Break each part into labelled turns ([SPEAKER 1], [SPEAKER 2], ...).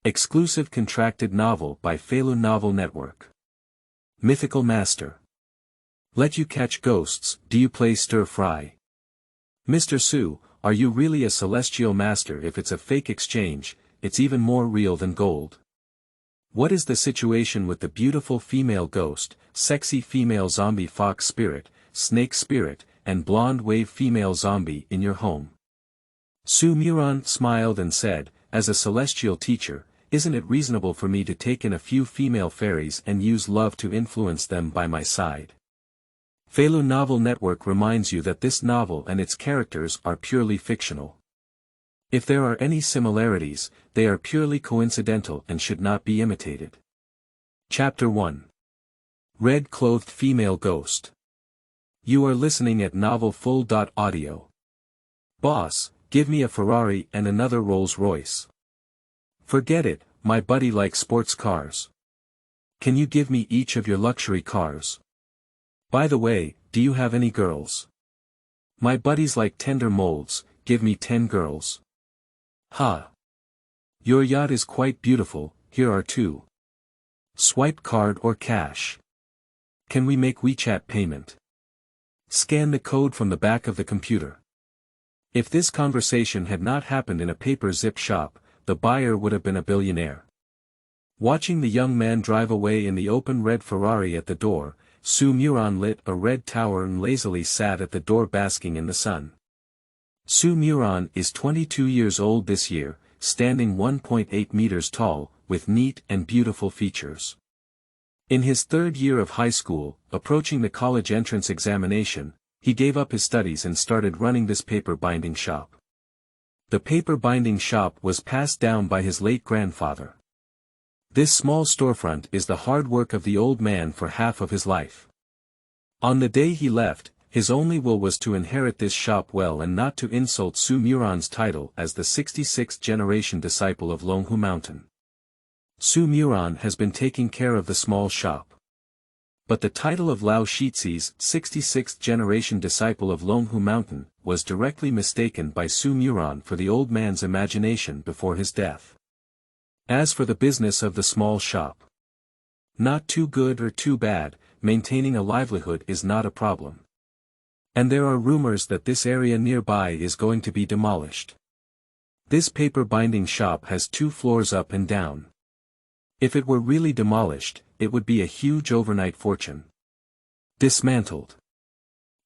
[SPEAKER 1] Exclusive contracted novel by Feilu Novel Network. Mythical Master. Let you catch ghosts, do you play stir-fry? Mr. Su, are you really a celestial master? If it's a fake exchange, it's even more real than gold. What is the situation with the beautiful female ghost, sexy female zombie fox spirit, snake spirit, and blonde wave female zombie in your home? Su Muran smiled and said, as a celestial teacher, isn't it reasonable for me to take in a few female fairies and use love to influence them by my side? Feilu Novel Network reminds you that this novel and its characters are purely fictional. If there are any similarities, they are purely coincidental and should not be imitated. Chapter 1. Red-Clothed Female Ghost. You are listening at novelfull.audio. Boss, give me a Ferrari and another Rolls-Royce. Forget it, my buddy likes sports cars. Can you give me each of your luxury cars? By the way, do you have any girls? My buddies like tender molds, give me 10 girls. Ha! Your yacht is quite beautiful, here are 2. Swipe card or cash. Can we make WeChat payment? Scan the code from the back of the computer. If this conversation had not happened in a paper zip shop, the buyer would have been a billionaire. Watching the young man drive away in the open red Ferrari at the door, Su Muran lit a red tower and lazily sat at the door basking in the sun. Su Muran is 22 years old this year, standing 1.8 meters tall, with neat and beautiful features. In his 3rd year of high school, approaching the college entrance examination, he gave up his studies and started running this paper binding shop. The paper binding shop was passed down by his late grandfather. This small storefront is the hard work of the old man for half of his life. On the day he left, his only will was to inherit this shop well and not to insult Su Muran's title as the 66th generation disciple of Longhu Mountain. Su Muran has been taking care of the small shop. But the title of Lao Shizi's 66th generation disciple of Longhu Mountain was directly mistaken by Su Muran for the old man's imagination before his death. As for the business of the small shop, not too good or too bad, maintaining a livelihood is not a problem. And there are rumors that this area nearby is going to be demolished. This paper binding shop has 2 floors up and down. If it were really demolished, it would be a huge overnight fortune. Dismantled.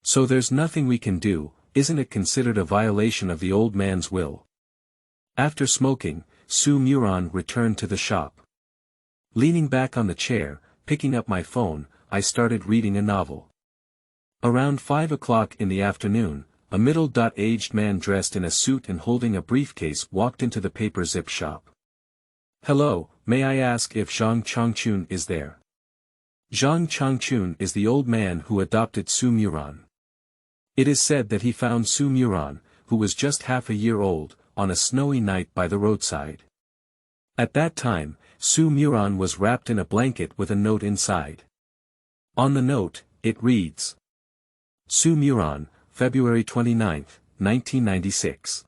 [SPEAKER 1] So there's nothing we can do, isn't it considered a violation of the old man's will? After smoking, Su Muran returned to the shop. Leaning back on the chair, picking up my phone, I started reading a novel. Around 5 o'clock in the afternoon, a middle-aged man dressed in a suit and holding a briefcase walked into the paper zip shop. Hello, may I ask if Zhang Changchun is there? Zhang Changchun is the old man who adopted Su Muran. It is said that he found Su Muran, who was just half a year old, on a snowy night by the roadside. At that time, Su Muran was wrapped in a blanket with a note inside. On the note, it reads: Su Muran, February 29, 1996.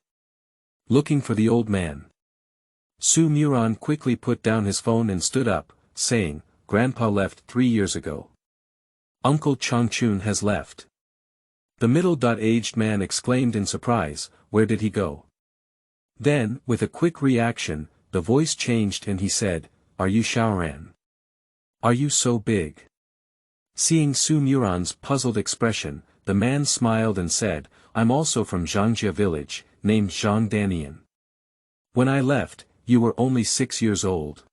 [SPEAKER 1] Looking for the old man. Su Muran quickly put down his phone and stood up, saying, Grandpa left 3 years ago. Uncle Changchun has left. The middle-aged man exclaimed in surprise, where did he go? Then, with a quick reaction, the voice changed and he said, Are you Xuan? Are you so big? Seeing Su Muran's puzzled expression, the man smiled and said, I'm also from Zhangjia village, named Zhang Danian. When I left, you were only 6 years old.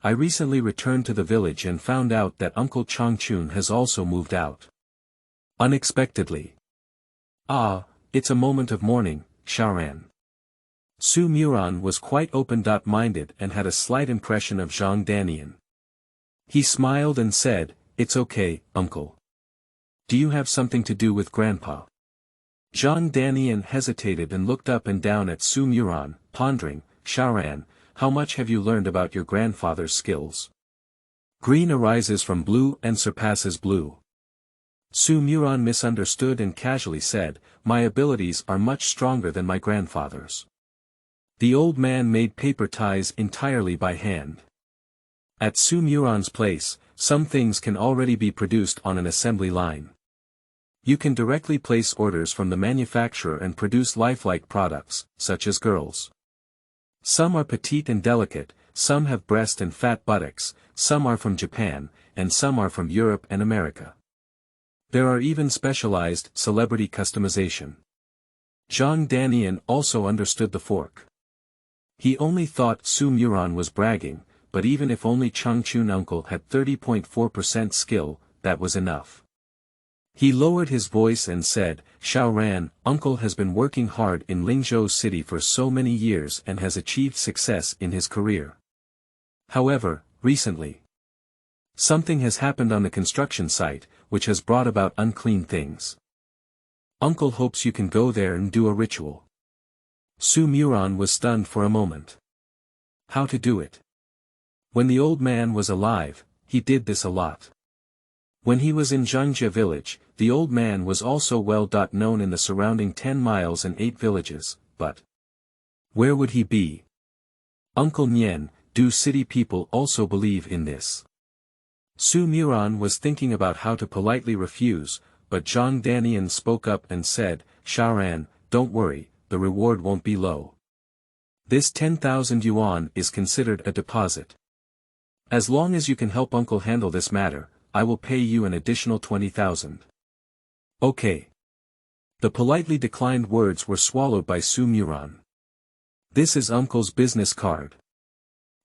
[SPEAKER 1] I recently returned to the village and found out that Uncle Changchun has also moved out. Unexpectedly. Ah, it's a moment of mourning, Xuan. Su Muran was quite open-minded and had a slight impression of Zhang Danian. He smiled and said, It's okay, uncle. Do you have something to do with Grandpa? Zhang Danian hesitated and looked up and down at Su Muran, pondering, Xuan, how much have you learned about your grandfather's skills? Green arises from blue and surpasses blue. Su Muran misunderstood and casually said, My abilities are much stronger than my grandfather's. The old man made paper ties entirely by hand. At Su Muran's place, some things can already be produced on an assembly line. You can directly place orders from the manufacturer and produce lifelike products, such as girls. Some are petite and delicate, some have breast and fat buttocks, some are from Japan, and some are from Europe and America. There are even specialized celebrity customization. Zhang Danian also understood the fork. He only thought Su Muran was bragging, but even if only Changchun uncle had 30.4% skill, that was enough. He lowered his voice and said, Xiaoran, uncle has been working hard in Lingzhou city for so many years and has achieved success in his career. However, recently, something has happened on the construction site, which has brought about unclean things. Uncle hopes you can go there and do a ritual. Su Muran was stunned for a moment. How to do it? When the old man was alive, he did this a lot. When he was in Zhangjia village, the old man was also well known in the surrounding 10 miles and 8 villages, but where would he be? Uncle Nian, do city people also believe in this? Su Muran was thinking about how to politely refuse, but Zhang Danian spoke up and said, Xiaoran, don't worry, the reward won't be low. This 10,000 yuan is considered a deposit. As long as you can help uncle handle this matter, I will pay you an additional 20,000. Okay. The politely declined words were swallowed by Su Muran. This is uncle's business card.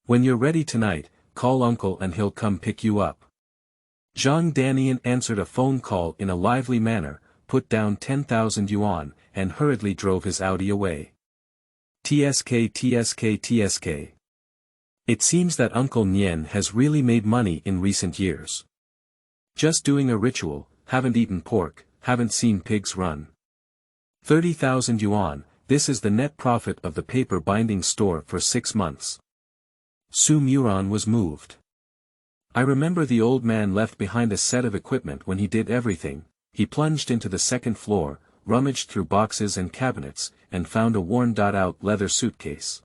[SPEAKER 1] When you're ready tonight, call uncle and he'll come pick you up. Zhang Danian answered a phone call in a lively manner, put down 10,000 yuan, and hurriedly drove his Audi away. TSK. It seems that Uncle Nian has really made money in recent years. Just doing a ritual, haven't eaten pork, haven't seen pigs run. 30,000 yuan, this is the net profit of the paper binding store for 6 months. Su Muran was moved. I remember the old man left behind a set of equipment when he did everything. He plunged into the second floor, rummaged through boxes and cabinets, and found a worn-out leather suitcase.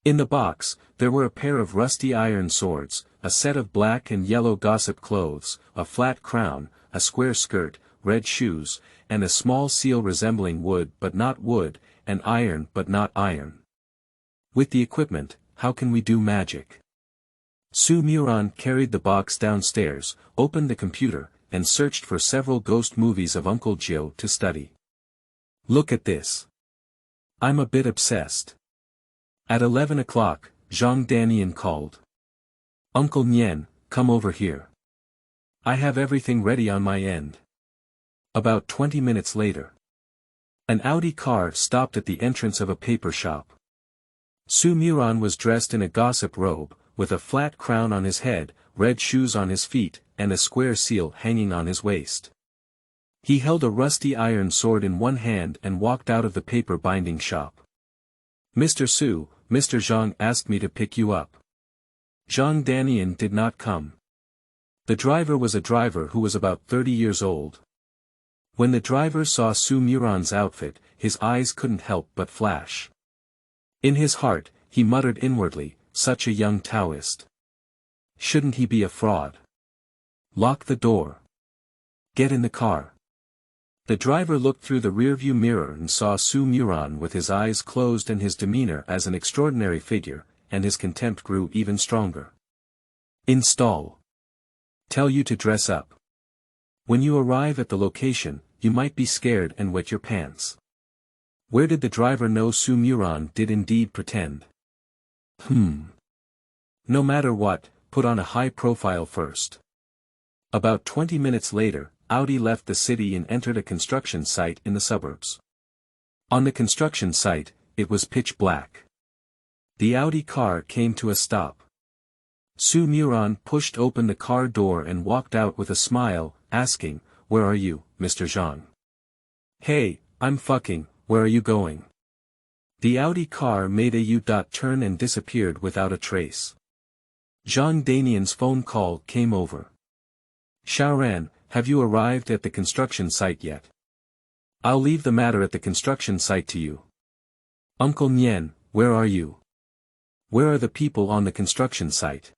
[SPEAKER 1] In the box, there were a pair of rusty iron swords, a set of black and yellow gossip clothes, a flat crown, a square skirt, red shoes, and a small seal resembling wood but not wood, and iron but not iron. With the equipment, how can we do magic? Su Muran carried the box downstairs, opened the computer, and searched for several ghost movies of Uncle Jiu to study. Look at this. I'm a bit obsessed. At 11 o'clock, Zhang Danian called. Uncle Nian, come over here. I have everything ready on my end. About 20 minutes later. An Audi car stopped at the entrance of a paper shop. Su Muran was dressed in a gossip robe, with a flat crown on his head, red shoes on his feet, and a square seal hanging on his waist. He held a rusty iron sword in one hand and walked out of the paper binding shop. Mr. Su, Mr. Zhang asked me to pick you up. Zhang Danian did not come. The driver was a driver who was about 30 years old. When the driver saw Su Muran's outfit, his eyes couldn't help but flash. In his heart, he muttered inwardly, such a young Taoist. Shouldn't he be a fraud? Lock the door. Get in the car. The driver looked through the rearview mirror and saw Su Muran with his eyes closed and his demeanor as an extraordinary figure, and his contempt grew even stronger. Install. Tell you to dress up. When you arrive at the location, you might be scared and wet your pants. Where did the driver know Su Muran did indeed pretend? No matter what, put on a high profile first. About 20 minutes later, Audi left the city and entered a construction site in the suburbs. On the construction site, it was pitch black. The Audi car came to a stop. Su Muran pushed open the car door and walked out with a smile, asking, "Where are you, Mr. Zhang?" "Hey, I'm fucking, where are you going?" The Audi car made a U-turn and disappeared without a trace. Zhang Danian's phone call came over. "Xiaoran, have you arrived at the construction site yet?" "I'll leave the matter at the construction site to you." "Uncle Nian, where are you? Where are the people on the construction site?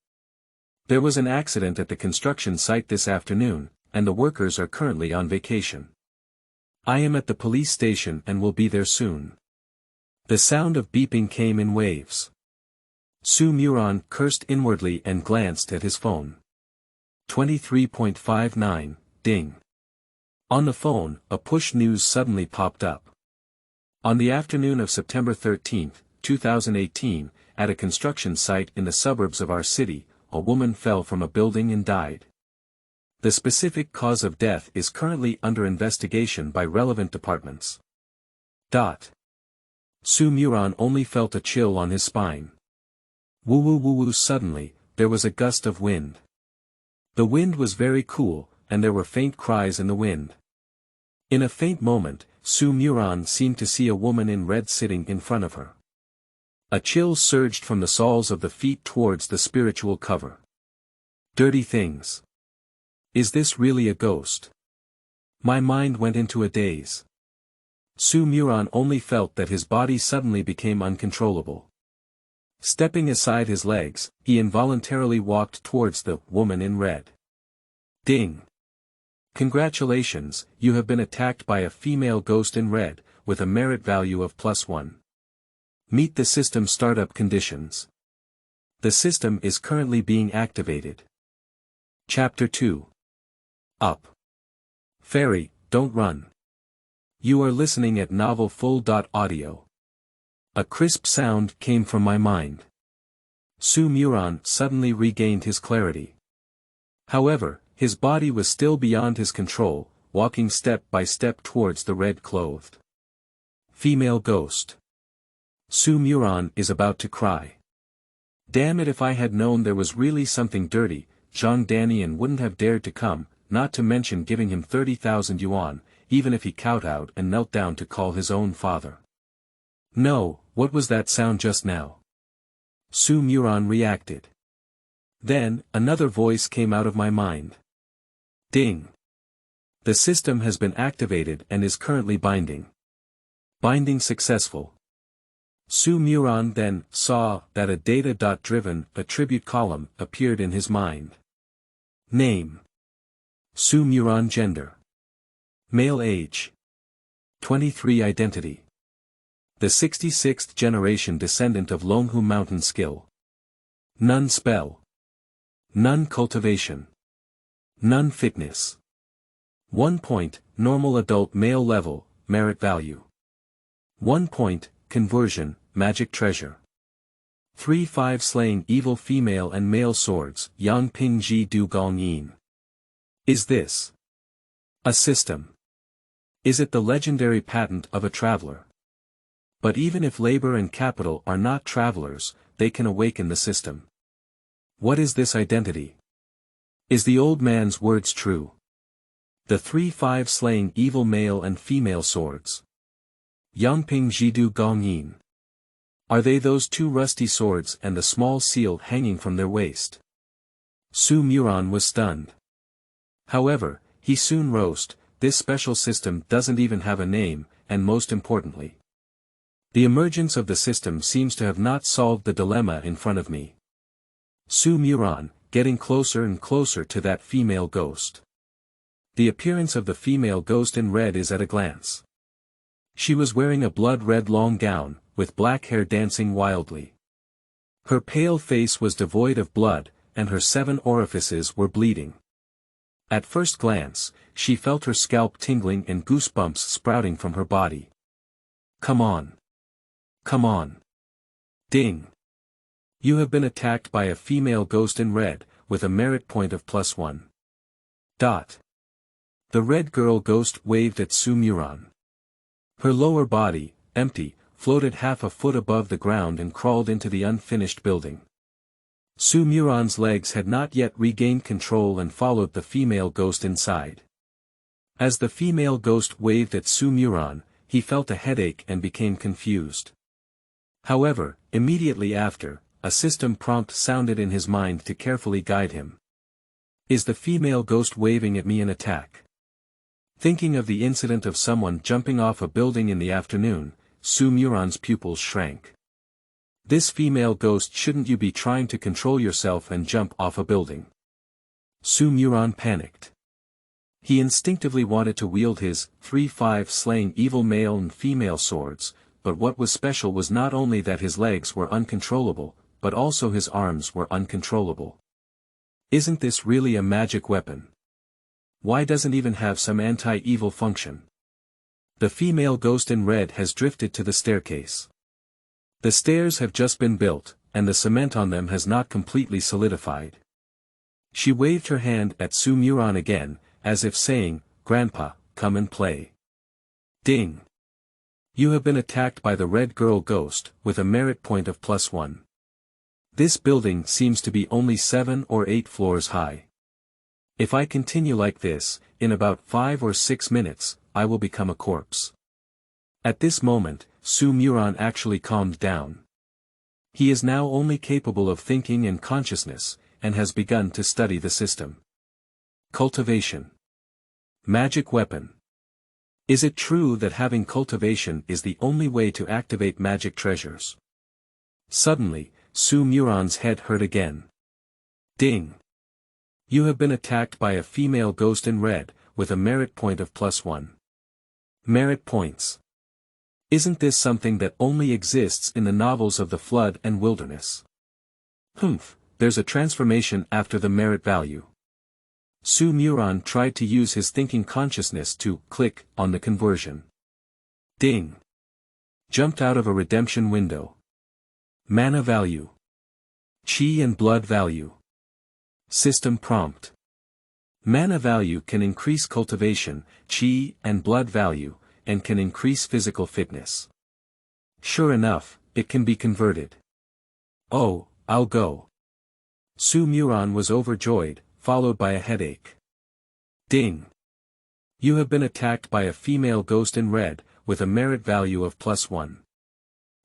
[SPEAKER 1] There was an accident at the construction site this afternoon, and the workers are currently on vacation. I am at the police station and will be there soon. The sound of beeping came in waves. Muran cursed inwardly and glanced at his phone. 23.59, ding. On the phone, a push news suddenly popped up. On the afternoon of September 13, 2018, at a construction site in the suburbs of our city, a woman fell from a building and died. The specific cause of death is currently under investigation by relevant departments. Muran only felt a chill on his spine. Woo suddenly, there was a gust of wind. The wind was very cool, and there were faint cries in the wind. In a faint moment, Muran seemed to see a woman in red sitting in front of her. A chill surged from the soles of the feet towards the spiritual cover. Dirty things. Is this really a ghost? My mind went into a daze. Muran only felt that his body suddenly became uncontrollable. Stepping aside his legs, he involuntarily walked towards the woman in red. Ding. Congratulations, you have been attacked by a female ghost in red, with a merit value of +1. Meet the system startup conditions. The system is currently being activated. Chapter 2. Up. Fairy, don't run. You are listening at Novel Full.audio. A crisp sound came from my mind. Muran suddenly regained his clarity. However, his body was still beyond his control, walking step by step towards the red-clothed female ghost. Muran is about to cry. Damn it, if I had known there was really something dirty, Zhang Danian wouldn't have dared to come, not to mention giving him 30,000 yuan, even if he kowtowed and knelt down to call his own father. No, what was that sound just now? Muran reacted. Then, another voice came out of my mind. Ding. The system has been activated and is currently binding. Binding successful. Muran then saw that a data-driven attribute column appeared in his mind. Name. Muran gender. Male age. 23 identity. The 66th generation descendant of Longhu Mountain skill. None spell. None cultivation. None fitness. 1 point, normal adult male level, merit value. 1 point, conversion, magic treasure. 3-5 slaying evil female and male swords, Yang Ping Ji Du Gong Yin. Is this a system? Is it the legendary patent of a traveler? But even if labor and capital are not travelers, they can awaken the system. What is this identity? Is the old man's words true? The 3-5 slaying evil male and female swords. Yangping Jidu Gongyin. Are they those two rusty swords and the small seal hanging from their waist? Muran was stunned. However, he soon rose. This special system doesn't even have a name, and most importantly, the emergence of the system seems to have not solved the dilemma in front of me. Muran, getting closer and closer to that female ghost. The appearance of the female ghost in red is at a glance. She was wearing a blood-red long gown, with black hair dancing wildly. Her pale face was devoid of blood, and her 7 orifices were bleeding. At first glance, she felt her scalp tingling and goosebumps sprouting from her body. Come on. Come on. Ding. You have been attacked by a female ghost in red, with a merit point of +1. The red girl ghost waved at Muran. Her lower body, empty, floated half a foot above the ground and crawled into the unfinished building. Muran's legs had not yet regained control and followed the female ghost inside. As the female ghost waved at Muran, he felt a headache and became confused. However, immediately after, a system prompt sounded in his mind to carefully guide him. Is the female ghost waving at me an attack? Thinking of the incident of someone jumping off a building in the afternoon, Muran's pupils shrank. This female ghost, shouldn't you be trying to control yourself and jump off a building? Muran panicked. He instinctively wanted to wield his 3-5 slaying evil male and female swords, but what was special was not only that his legs were uncontrollable, but also his arms were uncontrollable. Isn't this really a magic weapon? Why doesn't it even have some anti-evil function? The female ghost in red has drifted to the staircase. The stairs have just been built, and the cement on them has not completely solidified. She waved her hand at Muran again, as if saying, "Grandpa, come and play." Ding! You have been attacked by the red girl ghost, with a merit point of +1. This building seems to be only 7 or 8 floors high. If I continue like this, in about 5 or 6 minutes, I will become a corpse. At this moment, Muran actually calmed down. He is now only capable of thinking and consciousness, and has begun to study the system. Cultivation. Magic weapon. Is it true that having cultivation is the only way to activate magic treasures? Suddenly, Muran's head hurt again. Ding! You have been attacked by a female ghost in red, with a merit point of +1. Merit points. Isn't this something that only exists in the novels of the Flood and Wilderness? Humph, there's a transformation after the merit value. Muran tried to use his thinking consciousness to click on the conversion. Ding! Jumped out of a redemption window. Mana value. Chi and blood value. System prompt. Mana value can increase cultivation, chi and blood value, and can increase physical fitness. Sure enough, it can be converted. Oh, I'll go. Muran was overjoyed, followed by a headache. Ding! You have been attacked by a female ghost in red, with a merit value of +1.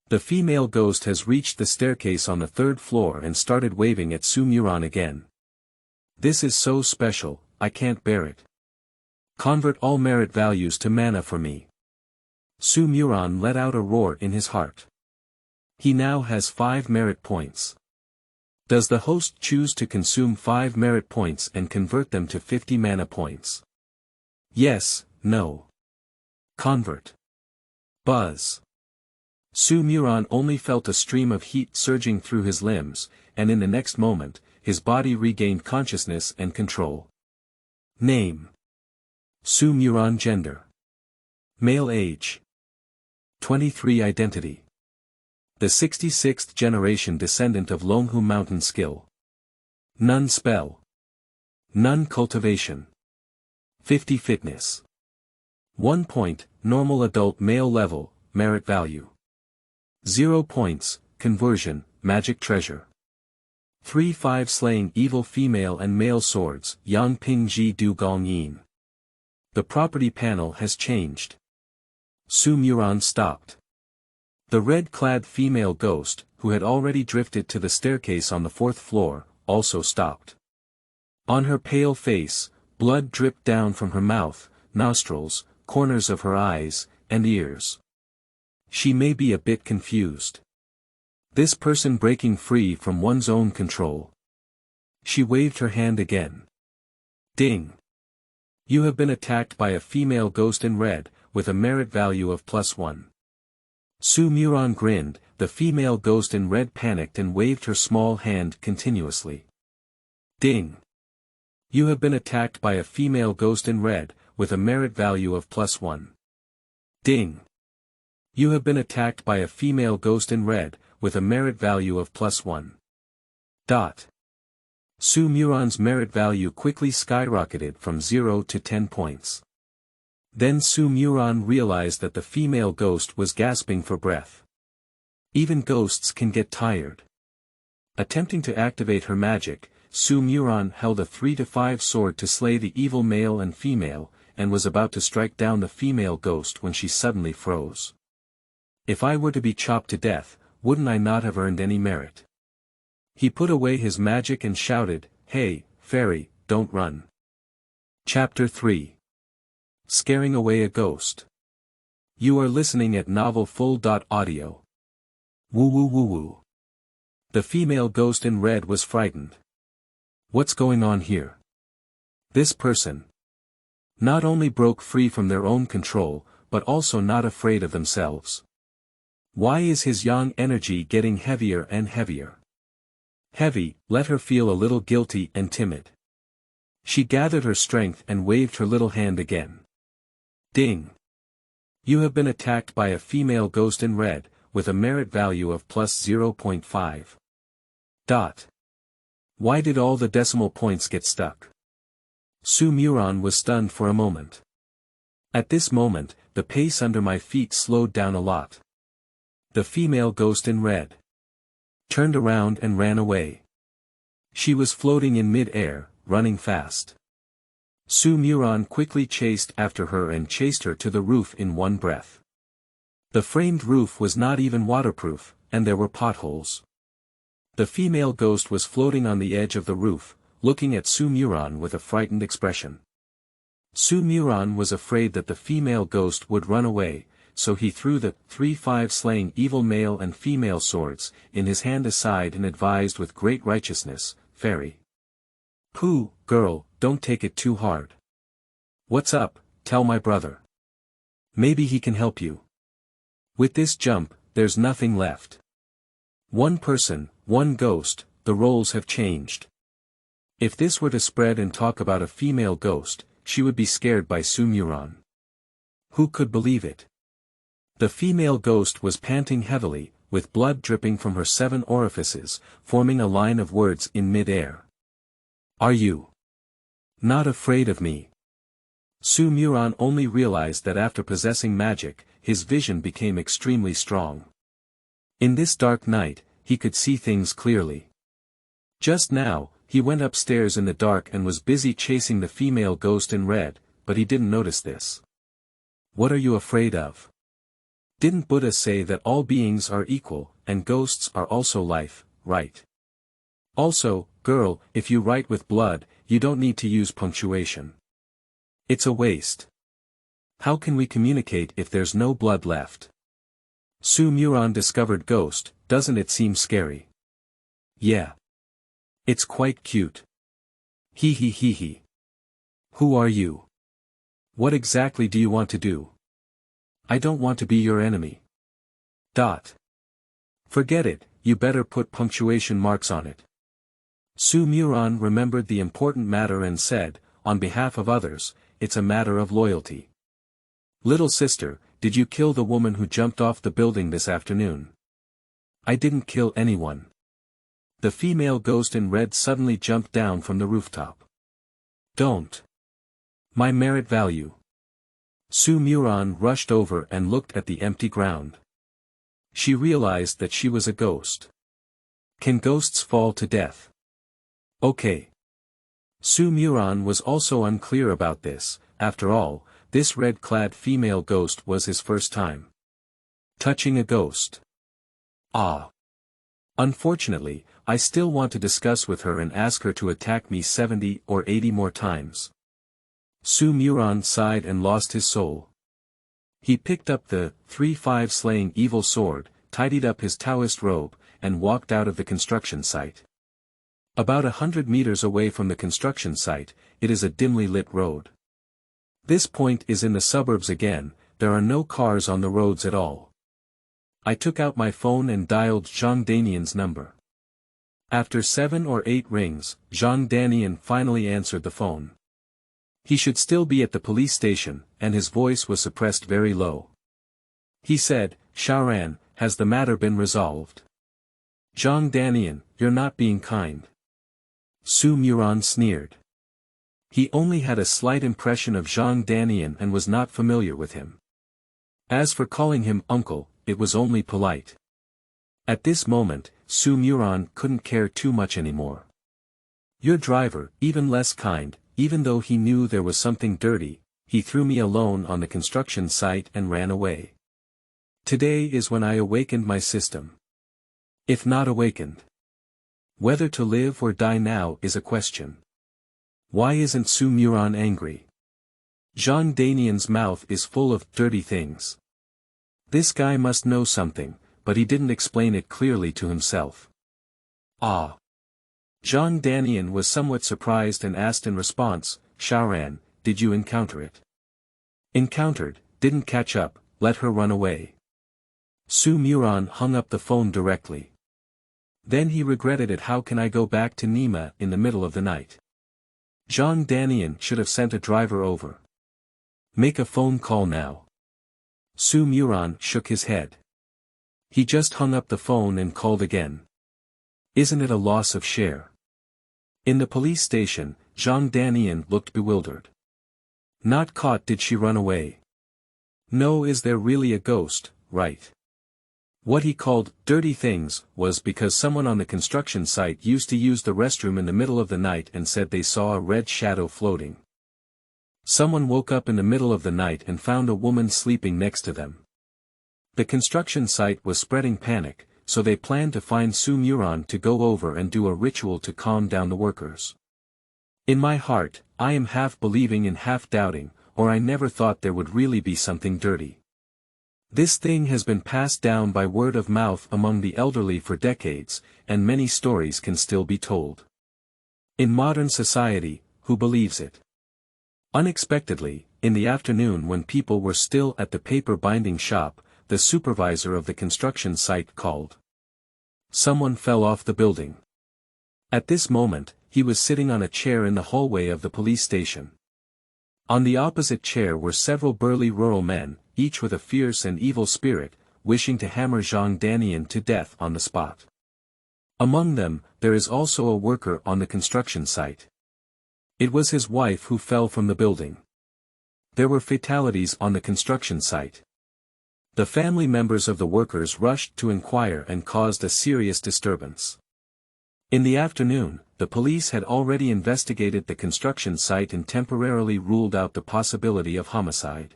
[SPEAKER 1] The female ghost has reached the staircase on the 3rd floor and started waving at Muran again. This is so special, I can't bear it. Convert all merit values to mana for me. Muran let out a roar in his heart. He now has 5 merit points. Does the host choose to consume 5 merit points and convert them to 50 mana points? Yes, no. Convert. Buzz. Muran only felt a stream of heat surging through his limbs, and in the next moment, his body regained consciousness and control. Name. Muran. Gender. Male. Age. 23. Identity. The 66th generation descendant of Longhu Mountain. Skill. None. Spell. None. Cultivation. 50. Fitness. 1 point, normal adult male level, merit value. 0 points, conversion, magic treasure. 3-5 slaying evil female and male swords, Yang Ping Ji Du Gong Yin. The property panel has changed. Muran stopped. The red-clad female ghost, who had already drifted to the staircase on the 4th floor, also stopped. On her pale face, blood dripped down from her mouth, nostrils, corners of her eyes, and ears. She may be a bit confused. This person breaking free from one's own control. She waved her hand again. Ding! You have been attacked by a female ghost in red, with a merit value of +1. Muran grinned, the female ghost in red panicked and waved her small hand continuously. Ding! You have been attacked by a female ghost in red, with a merit value of +1. Ding! You have been attacked by a female ghost in red, with a merit value of +1. Muran's merit value quickly skyrocketed from 0 to 10 points. Then Muran realized that the female ghost was gasping for breath. Even ghosts can get tired. Attempting to activate her magic, Muran held a 3-5 sword to slay the evil male and female, and was about to strike down the female ghost when she suddenly froze. If I were to be chopped to death, wouldn't I not have earned any merit? He put away his magic and shouted, "Hey, fairy, don't run." Chapter 3. Scaring Away a Ghost. You are listening at novelfull.audio. Woo woo woo woo. The female ghost in red was frightened. What's going on here? This person not only broke free from their own control, but also not afraid of themselves. Why is his yang energy getting heavier and heavier? Heavy, let her feel a little guilty and timid. She gathered her strength and waved her little hand again. Ding! You have been attacked by a female ghost in red, with a merit value of plus 0.5. Why did all the decimal points get stuck? Muran was stunned for a moment. At this moment, the pace under my feet slowed down a lot. The female ghost in red turned around and ran away. She was floating in mid-air, running fast. Muran quickly chased after her and chased her to the roof in one breath. The framed roof was not even waterproof, and there were potholes. The female ghost was floating on the edge of the roof, looking at Muran with a frightened expression. Muran was afraid that the female ghost would run away, so he threw the 3-5 slaying evil male and female swords in his hand aside and advised with great righteousness, "Fairy. Pooh, girl, don't take it too hard. What's up, tell my brother. Maybe he can help you. With this jump, there's nothing left. One person, one ghost, the roles have changed." If this were to spread and talk about a female ghost, she would be scared by Muran. Who could believe it? The female ghost was panting heavily, with blood dripping from her 7 orifices, forming a line of words in mid-air. Are you not afraid of me? Muran only realized that after possessing magic, his vision became extremely strong. In this dark night, he could see things clearly. Just now, he went upstairs in the dark and was busy chasing the female ghost in red, but he didn't notice this. What are you afraid of? Didn't Buddha say that all beings are equal, and ghosts are also life, right? Also, girl, if you write with blood, you don't need to use punctuation. It's a waste. How can we communicate if there's no blood left? Muran discovered ghost, doesn't it seem scary? Yeah. It's quite cute. Hee hee hee hee. Who are you? What exactly do you want to do? I don't want to be your enemy. Forget it, you better put punctuation marks on it. Muran remembered the important matter and said, on behalf of others, it's a matter of loyalty. Little sister, did you kill the woman who jumped off the building this afternoon? I didn't kill anyone. The female ghost in red suddenly jumped down from the rooftop. Don't. My merit value. Muran rushed over and looked at the empty ground. She realized that she was a ghost. Can ghosts fall to death? Okay. Muran was also unclear about this. After all, this red-clad female ghost was his first time touching a ghost. Unfortunately, I still want to discuss with her and ask her to attack me 70 or 80 more times. Muran sighed and lost his soul. He picked up the 3-5 slaying evil sword, tidied up his Taoist robe, and walked out of the construction site. About 100 meters away from the construction site, it is a dimly lit road. This point is in the suburbs again, there are no cars on the roads at all. I took out my phone and dialed Zhang Danian's number. After 7 or 8 rings, Zhang Danian finally answered the phone. He should still be at the police station, and his voice was suppressed very low. He said, "Xuan, has the matter been resolved?" "Zhang Danian, you're not being kind." Muran sneered. He only had a slight impression of Zhang Danian and was not familiar with him. As for calling him uncle, it was only polite. At this moment, Muran couldn't care too much anymore. Your driver, even less kind, even though he knew there was something dirty, he threw me alone on the construction site and ran away. Today is when I awakened my system. If not awakened. Whether to live or die now is a question. Why isn't Muran angry? Zhang Danian's mouth is full of dirty things. This guy must know something, but he didn't explain it clearly to himself. Ah. Zhang Danian was somewhat surprised and asked in response, Xuan, did you encounter it? Encountered, didn't catch up, let her run away. Su Muran hung up the phone directly. Then he regretted it. How can I go back to Nima in the middle of the night? Zhang Danian should have sent a driver over. Make a phone call now. Su Muran shook his head. He just hung up the phone and called again. Isn't it a loss of share? In the police station, Zhang Danian looked bewildered. Not caught. Did she run away? No. Is there really a ghost, right? What he called dirty things was because someone on the construction site used to use the restroom in the middle of the night and said they saw a red shadow floating. Someone woke up in the middle of the night and found a woman sleeping next to them. The construction site was spreading panic, so they planned to find Su Muran to go over and do a ritual to calm down the workers. In my heart, I am half believing and half doubting, or I never thought there would really be something dirty. This thing has been passed down by word of mouth among the elderly for decades, and many stories can still be told. In modern society, who believes it? Unexpectedly, in the afternoon when people were still at the paper binding shop, the supervisor of the construction site called. Someone fell off the building. At this moment, he was sitting on a chair in the hallway of the police station. On the opposite chair were several burly rural men, each with a fierce and evil spirit, wishing to hammer Zhang Danian to death on the spot. Among them, there is also a worker on the construction site. It was his wife who fell from the building. There were fatalities on the construction site. The family members of the workers rushed to inquire and caused a serious disturbance. In the afternoon, the police had already investigated the construction site and temporarily ruled out the possibility of homicide.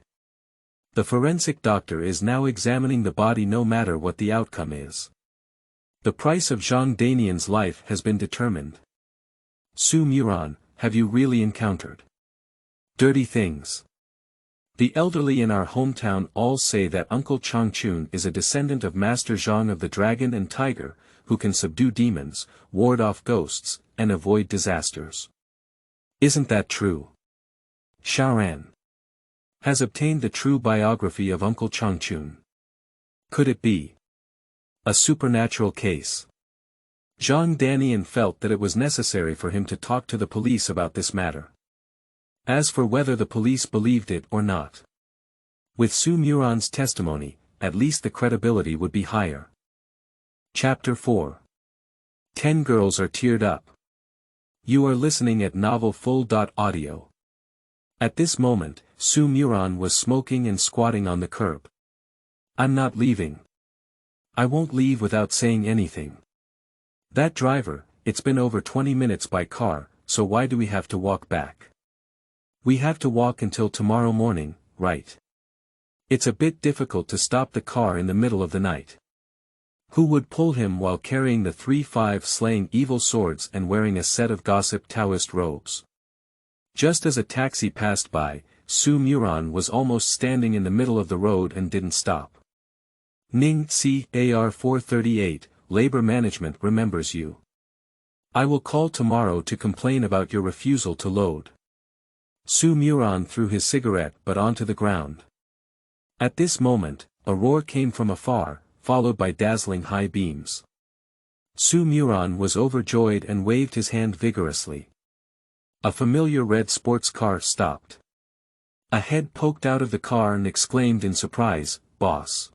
[SPEAKER 1] The forensic doctor is now examining the body no matter what the outcome is. The price of Zhang Danian's life has been determined. Su Muran, have you really encountered dirty things? The elderly in our hometown all say that Uncle Changchun is a descendant of Master Zhang of the Dragon and Tiger, who can subdue demons, ward off ghosts, and avoid disasters. Isn't that true? Xuan has obtained the true biography of Uncle Changchun. Could it be a supernatural case? Zhang Danian felt that it was necessary for him to talk to the police about this matter. As for whether the police believed it or not, with Su Muran's testimony, at least the credibility would be higher. Chapter 4. 10 girls are teared up. You are listening at novelfull.audio. At this moment, Su Muran was smoking and squatting on the curb. I'm not leaving. I won't leave without saying anything. That driver, it's been over 20 minutes by car, so why do we have to walk back? We have to walk until tomorrow morning, right? It's a bit difficult to stop the car in the middle of the night. Who would pull him while carrying the 3-5 slaying evil swords and wearing a set of gossip Taoist robes? Just as a taxi passed by, Su Muran was almost standing in the middle of the road and didn't stop. Ning C. AR 438, Labor Management remembers you. I will call tomorrow to complain about your refusal to load. Su Muran threw his cigarette butt onto the ground. At this moment, a roar came from afar, followed by dazzling high beams. Su Muran was overjoyed and waved his hand vigorously. A familiar red sports car stopped. A head poked out of the car and exclaimed in surprise, "Boss!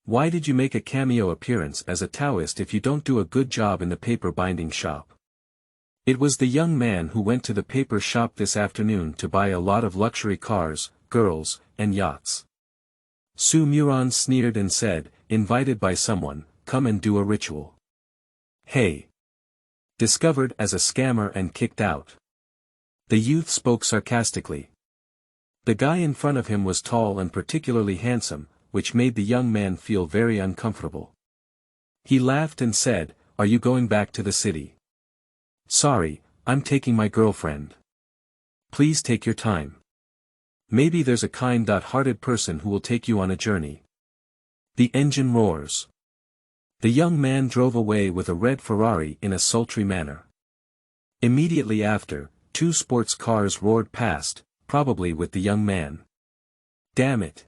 [SPEAKER 1] Why did you make a cameo appearance as a Taoist if you don't do a good job in the paper binding shop?" It was the young man who went to the paper shop this afternoon to buy a lot of luxury cars, girls, and yachts. Su Muran sneered and said, "Invited by someone, come and do a ritual." Hey! Discovered as a scammer and kicked out. The youth spoke sarcastically. The guy in front of him was tall and particularly handsome, which made the young man feel very uncomfortable. He laughed and said, "Are you going back to the city?" "Sorry, I'm taking my girlfriend." "Please take your time. Maybe there's a kind-hearted person who will take you on a journey." The engine roars. The young man drove away with a red Ferrari in a sultry manner. Immediately after, 2 sports cars roared past, probably with the young man. Damn it!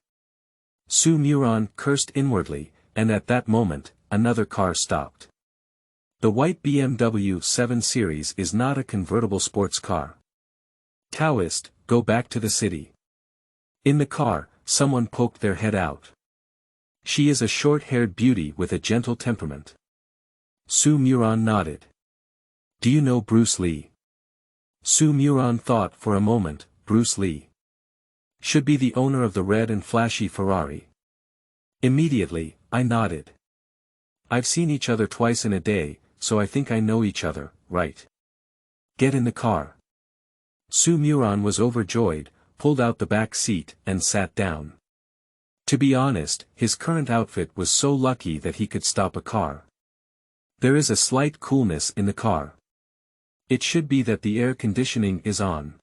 [SPEAKER 1] Su Muran cursed inwardly, and at that moment, another car stopped. The white BMW 7 Series is not a convertible sports car. Taoist, go back to the city. In the car, someone poked their head out. She is a short-haired beauty with a gentle temperament. Su Muran nodded. Do you know Bruce Lee? Su Muran thought for a moment. Bruce Lee should be the owner of the red and flashy Ferrari. Immediately, I nodded. I've seen each other twice in a day, so I think I know each other, right? Get in the car. Su Muran was overjoyed, pulled out the back seat, and sat down. To be honest, his current outfit was so lucky that he could stop a car. There is a slight coolness in the car. It should be that the air conditioning is on.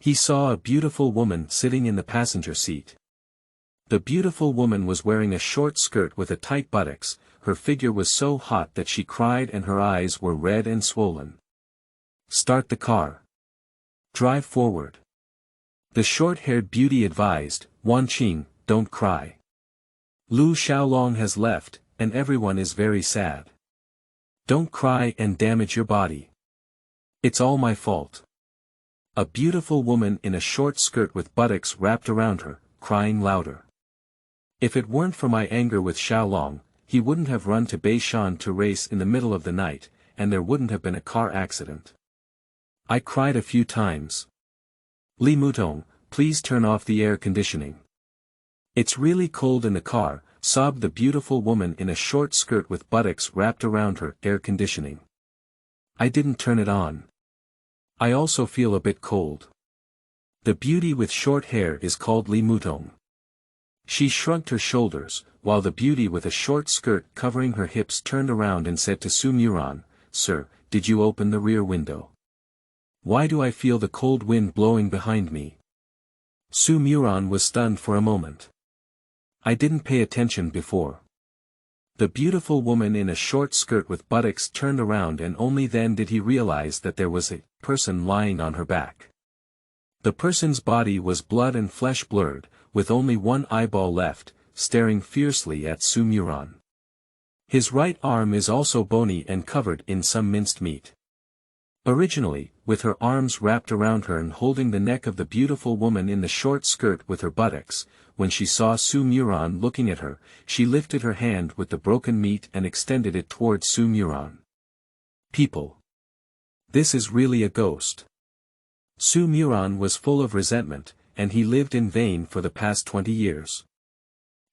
[SPEAKER 1] He saw a beautiful woman sitting in the passenger seat. The beautiful woman was wearing a short skirt with a tight buttocks, her figure was so hot that she cried and her eyes were red and swollen. Start the car. Drive forward. The short-haired beauty advised, Wanqing, don't cry. Lu Xiaolong has left, and everyone is very sad. Don't cry and damage your body. It's all my fault. A beautiful woman in a short skirt with buttocks wrapped around her, crying louder. If it weren't for my anger with Xiaolong, he wouldn't have run to Beishan to race in the middle of the night, and there wouldn't have been a car accident. I cried a few times. Li Mutong, please turn off the air conditioning. It's really cold in the car, sobbed the beautiful woman in a short skirt with buttocks wrapped around her. Air conditioning. I didn't turn it on. I also feel a bit cold. The beauty with short hair is called Li Mutong. She shrugged her shoulders, while the beauty with a short skirt covering her hips turned around and said to Su Muran, Sir, did you open the rear window? Why do I feel the cold wind blowing behind me? Su Muran was stunned for a moment. I didn't pay attention before. The beautiful woman in a short skirt with buttocks turned around and only then did he realize that there was a person lying on her back. The person's body was blood and flesh blurred, with only one eyeball left, staring fiercely at Su Muran. His right arm is also bony and covered in some minced meat. Originally, with her arms wrapped around her and holding the neck of the beautiful woman in the short skirt with her buttocks, when she saw Su Muran looking at her, she lifted her hand with the broken meat and extended it towards Su Muran. People. This is really a ghost. Su Muran was full of resentment, and he lived in vain for the past 20 years.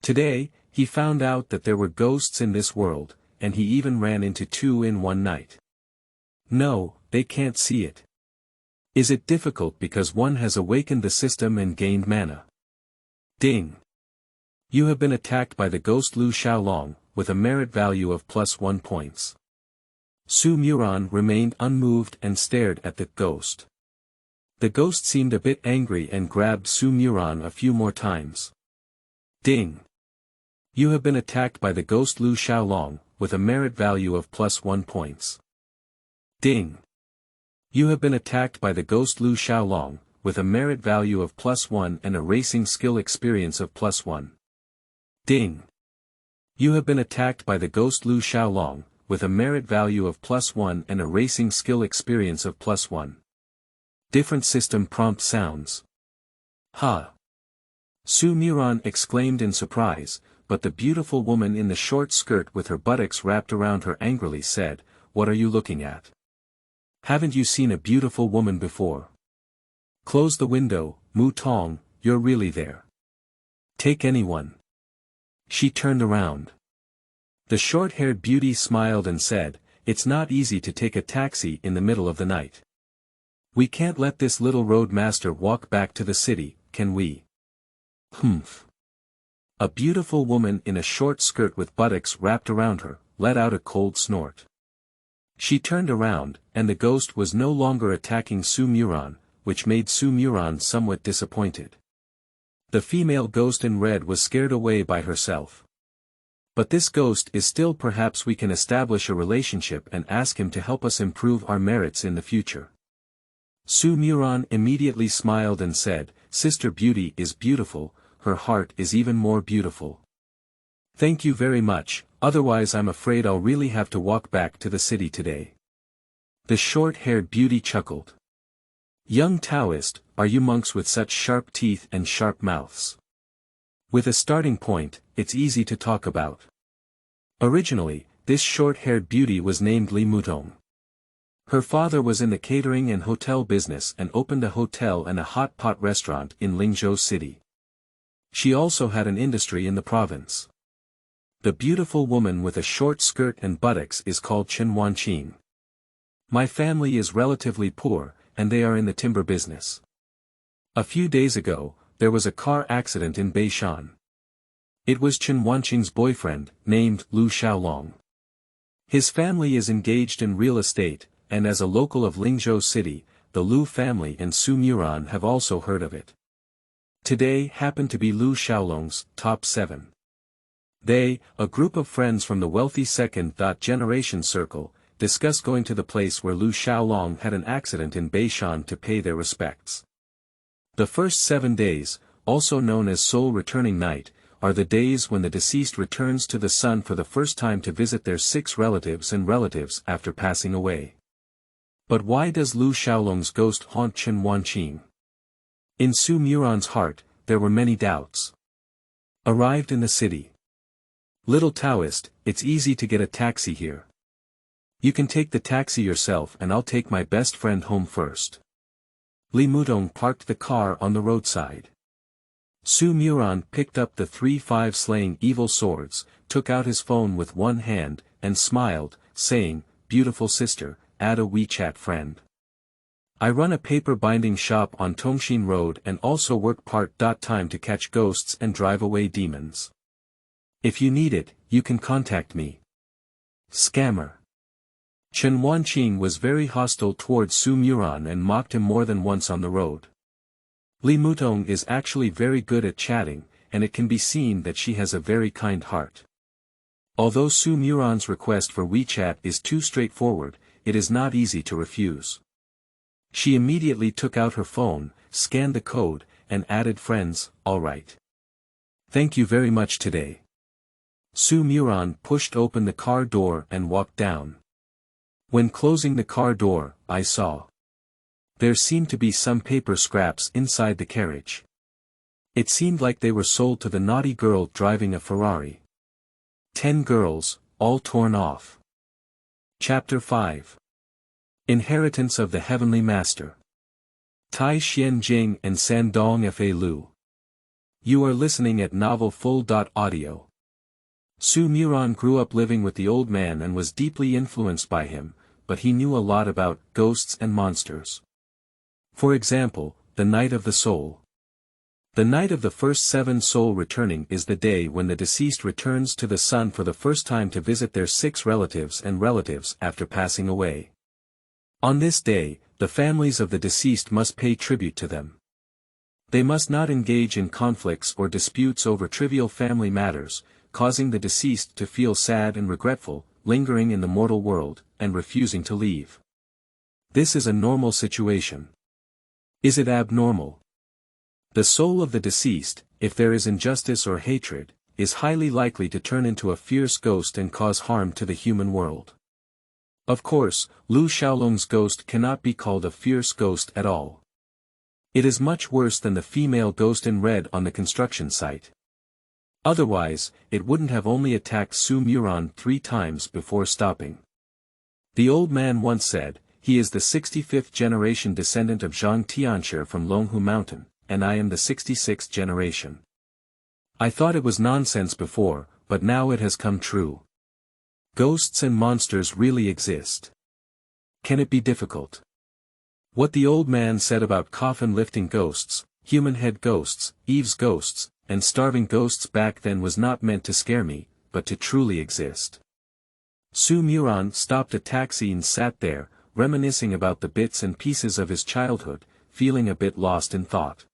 [SPEAKER 1] Today, he found out that there were ghosts in this world, and he even ran into 2 in one night. No, they can't see it. Is it difficult because one has awakened the system and gained mana? Ding. You have been attacked by the ghost Lu Xiaolong, with a merit value of +1 points. Su Muran remained unmoved and stared at the ghost. The ghost seemed a bit angry and grabbed Su Muran a few more times. Ding. You have been attacked by the ghost Lu Xiaolong, with a merit value of +1 points. Ding. You have been attacked by the ghost Lu Xiaolong, with a merit value of +1 and a racing skill experience of +1. Ding. You have been attacked by the ghost Lu Xiaolong, with a merit value of +1 and a racing skill experience of +1. Different system prompt sounds. Ha! Su Muran exclaimed in surprise, but the beautiful woman in the short skirt with her buttocks wrapped around her angrily said, What are you looking at? Haven't you seen a beautiful woman before? Close the window, Mu Tong, you're really there. Take anyone. She turned around. The short-haired beauty smiled and said, It's not easy to take a taxi in the middle of the night. We can't let this little road master walk back to the city, can we? Humph. A beautiful woman in a short skirt with buttocks wrapped around her, let out a cold snort. She turned around, and the ghost was no longer attacking Su Muran, which made Su Muran somewhat disappointed. The female ghost in red was scared away by herself. But this ghost is still, perhaps we can establish a relationship and ask him to help us improve our merits in the future. Su Muran immediately smiled and said, Sister Beauty is beautiful, her heart is even more beautiful. Thank you very much, otherwise I'm afraid I'll really have to walk back to the city today. The short-haired beauty chuckled. Young Taoist, are you monks with such sharp teeth and sharp mouths? With a starting point, it's easy to talk about. Originally, this short-haired beauty was named Li Mutong. Her father was in the catering and hotel business and opened a hotel and a hot pot restaurant in Lingzhou City. She also had an industry in the province. The beautiful woman with a short skirt and buttocks is called Chen Wanqing. My family is relatively poor, and they are in the timber business. A few days ago, there was a car accident in Beishan. It was Chen Wanqing's boyfriend, named Lu Xiaolong. His family is engaged in real estate, and as a local of Lingzhou City, the Lu family and Su Muran have also heard of it. Today happened to be Lu Xiaolong's top 7. They, a group of friends from the wealthy second-generation circle, discussed going to the place where Lu Xiaolong had an accident in Beishan to pay their respects. The first 7 days, also known as Soul Returning Night, are the days when the deceased returns to the sun for the first time to visit their 6 relatives and relatives after passing away. But why does Lu Xiaolong's ghost haunt Chen Wanqing? In Su Muran's heart, there were many doubts. Arrived in the city. Little Taoist, it's easy to get a taxi here. You can take the taxi yourself and I'll take my best friend home first. Li Mutong parked the car on the roadside. Su Muran picked up the 3-5 slaying evil swords, took out his phone with one hand, and smiled, saying, Beautiful sister, add a WeChat friend. I run a paper binding shop on Tongshin Road and also work part-time to catch ghosts and drive away demons. If you need it, you can contact me. Scammer. Chen Wanqing was very hostile towards Su Muran and mocked him more than once on the road. Li Mutong is actually very good at chatting, and it can be seen that she has a very kind heart. Although Su Muran's request for WeChat is too straightforward, it is not easy to refuse. She immediately took out her phone, scanned the code, and added friends, alright. Thank you very much today. Su Muran pushed open the car door and walked down. When closing the car door, I saw. There seemed to be some paper scraps inside the carriage. It seemed like they were sold to the naughty girl driving a Ferrari. 10 girls, all torn off. Chapter 5. Inheritance of the Heavenly Master. Tai Xian Jing and Sandong Feilu. You are listening at novelfull.audio. Su Muran grew up living with the old man and was deeply influenced by him, but he knew a lot about ghosts and monsters. For example, the Night of the Soul. The night of the first 7 soul returning is the day when the deceased returns to the sun for the first time to visit their 6 relatives and relatives after passing away. On this day, the families of the deceased must pay tribute to them. They must not engage in conflicts or disputes over trivial family matters, causing the deceased to feel sad and regretful, lingering in the mortal world, and refusing to leave. This is a normal situation. Is it abnormal? The soul of the deceased, if there is injustice or hatred, is highly likely to turn into a fierce ghost and cause harm to the human world. Of course, Lu Xiaolong's ghost cannot be called a fierce ghost at all. It is much worse than the female ghost in red on the construction site. Otherwise, it wouldn't have only attacked Su Muran 3 times before stopping. The old man once said, he is the 65th generation descendant of Zhang Tianshi from Longhu Mountain, and I am the 66th generation. I thought it was nonsense before, but now it has come true. Ghosts and monsters really exist. Can it be difficult? What the old man said about coffin-lifting ghosts, human head ghosts, Eve's ghosts, and starving ghosts back then was not meant to scare me, but to truly exist. Su Muran stopped a taxi and sat there, reminiscing about the bits and pieces of his childhood, feeling a bit lost in thought.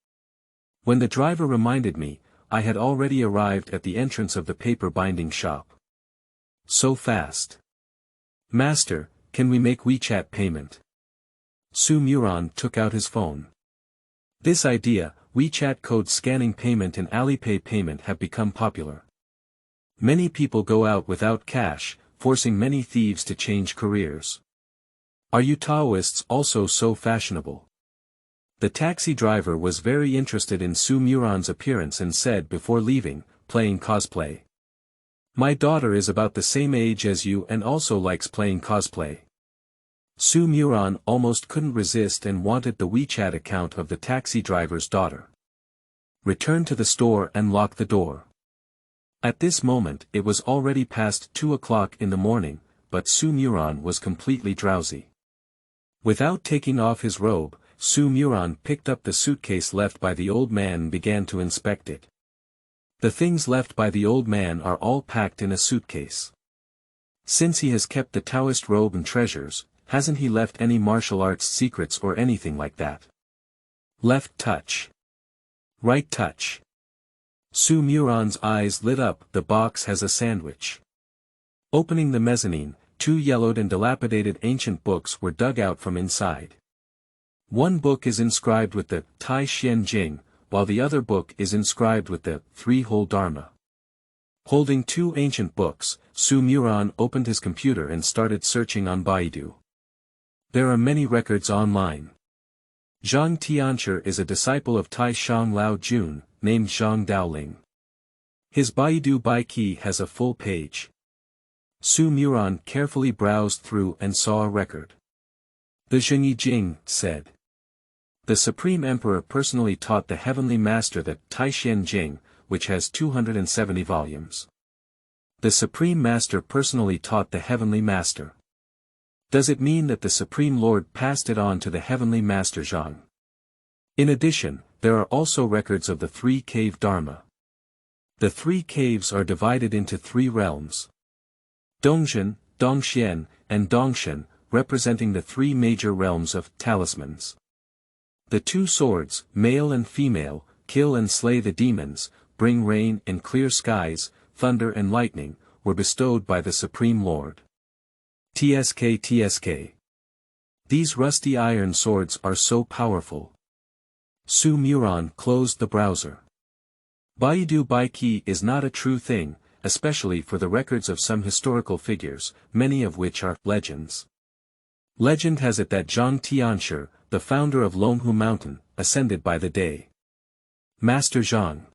[SPEAKER 1] When the driver reminded me, I had already arrived at the entrance of the paper binding shop. So fast. Master, can we make WeChat payment? Muran took out his phone. This idea, WeChat code scanning payment and Alipay payment have become popular. Many people go out without cash, forcing many thieves to change careers. Are you Taoists also so fashionable? The taxi driver was very interested in Muran's appearance and said before leaving, playing cosplay. My daughter is about the same age as you and also likes playing cosplay. Muran almost couldn't resist and wanted the WeChat account of the taxi driver's daughter. Return to the store and lock the door. At this moment it was already past 2 o'clock in the morning, but Muran was completely drowsy. Without taking off his robe, Muran picked up the suitcase left by the old man and began to inspect it. The things left by the old man are all packed in a suitcase. Since he has kept the Taoist robe and treasures, hasn't he left any martial arts secrets or anything like that? Left touch. Right touch. Muran's eyes lit up. The box has a sandwich. Opening the mezzanine, 2 yellowed and dilapidated ancient books were dug out from inside. One book is inscribed with the Tai Xian Jing, while the other book is inscribed with the Three-Hole Dharma. Holding 2 ancient books, Muran opened his computer and started searching on Baidu. There are many records online. Zhang Tianshi is a disciple of Tai Shang Lao Jun, named Zhang Daoling. His Baidu Baiki has a full page. Muran carefully browsed through and saw a record. The Zhengyi Jing said. The Supreme Emperor personally taught the Heavenly Master the Taishan Jing, which has 270 volumes. The Supreme Master personally taught the Heavenly Master. Does it mean that the Supreme Lord passed it on to the Heavenly Master Zhang? In addition, there are also records of the 3-cave Dharma. The 3 caves are divided into 3 realms. Dongzhen, Dongxian, and Dongshen, representing the 3 major realms of talismans. The 2 swords, male and female, kill and slay the demons, bring rain and clear skies, thunder and lightning, were bestowed by the Supreme Lord. TSK. These rusty iron swords are so powerful. Muran closed the browser. Baidu Baiki is not a true thing, especially for the records of some historical figures, many of which are legends. Legend has it that Zhang Tianshi, the founder of Longhu Mountain, ascended by the day. Master Zhang.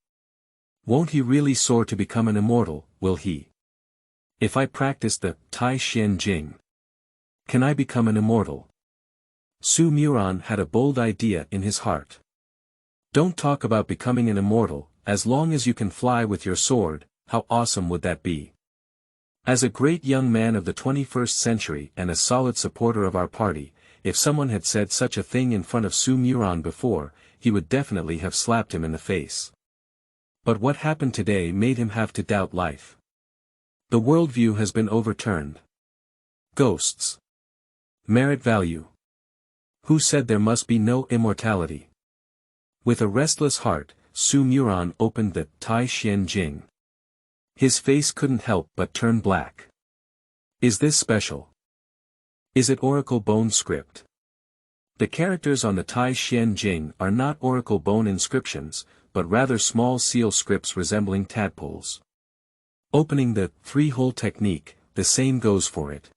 [SPEAKER 1] Won't he really soar to become an immortal, will he? If I practice the Tai Xian Jing, can I become an immortal? Muran had a bold idea in his heart. Don't talk about becoming an immortal, as long as you can fly with your sword, how awesome would that be? As a great young man of the 21st century and a solid supporter of our party, if someone had said such a thing in front of Muran before, he would definitely have slapped him in the face. But what happened today made him have to doubt life. The worldview has been overturned. Ghosts. Merit value. Who said there must be no immortality? With a restless heart, Muran opened the Tai Xian Jing. His face couldn't help but turn black. Is this special? Is it Oracle Bone script? The characters on the Tai Xian Jing are not Oracle Bone inscriptions, but rather small seal scripts resembling tadpoles. Opening the 3-hole technique, the same goes for it.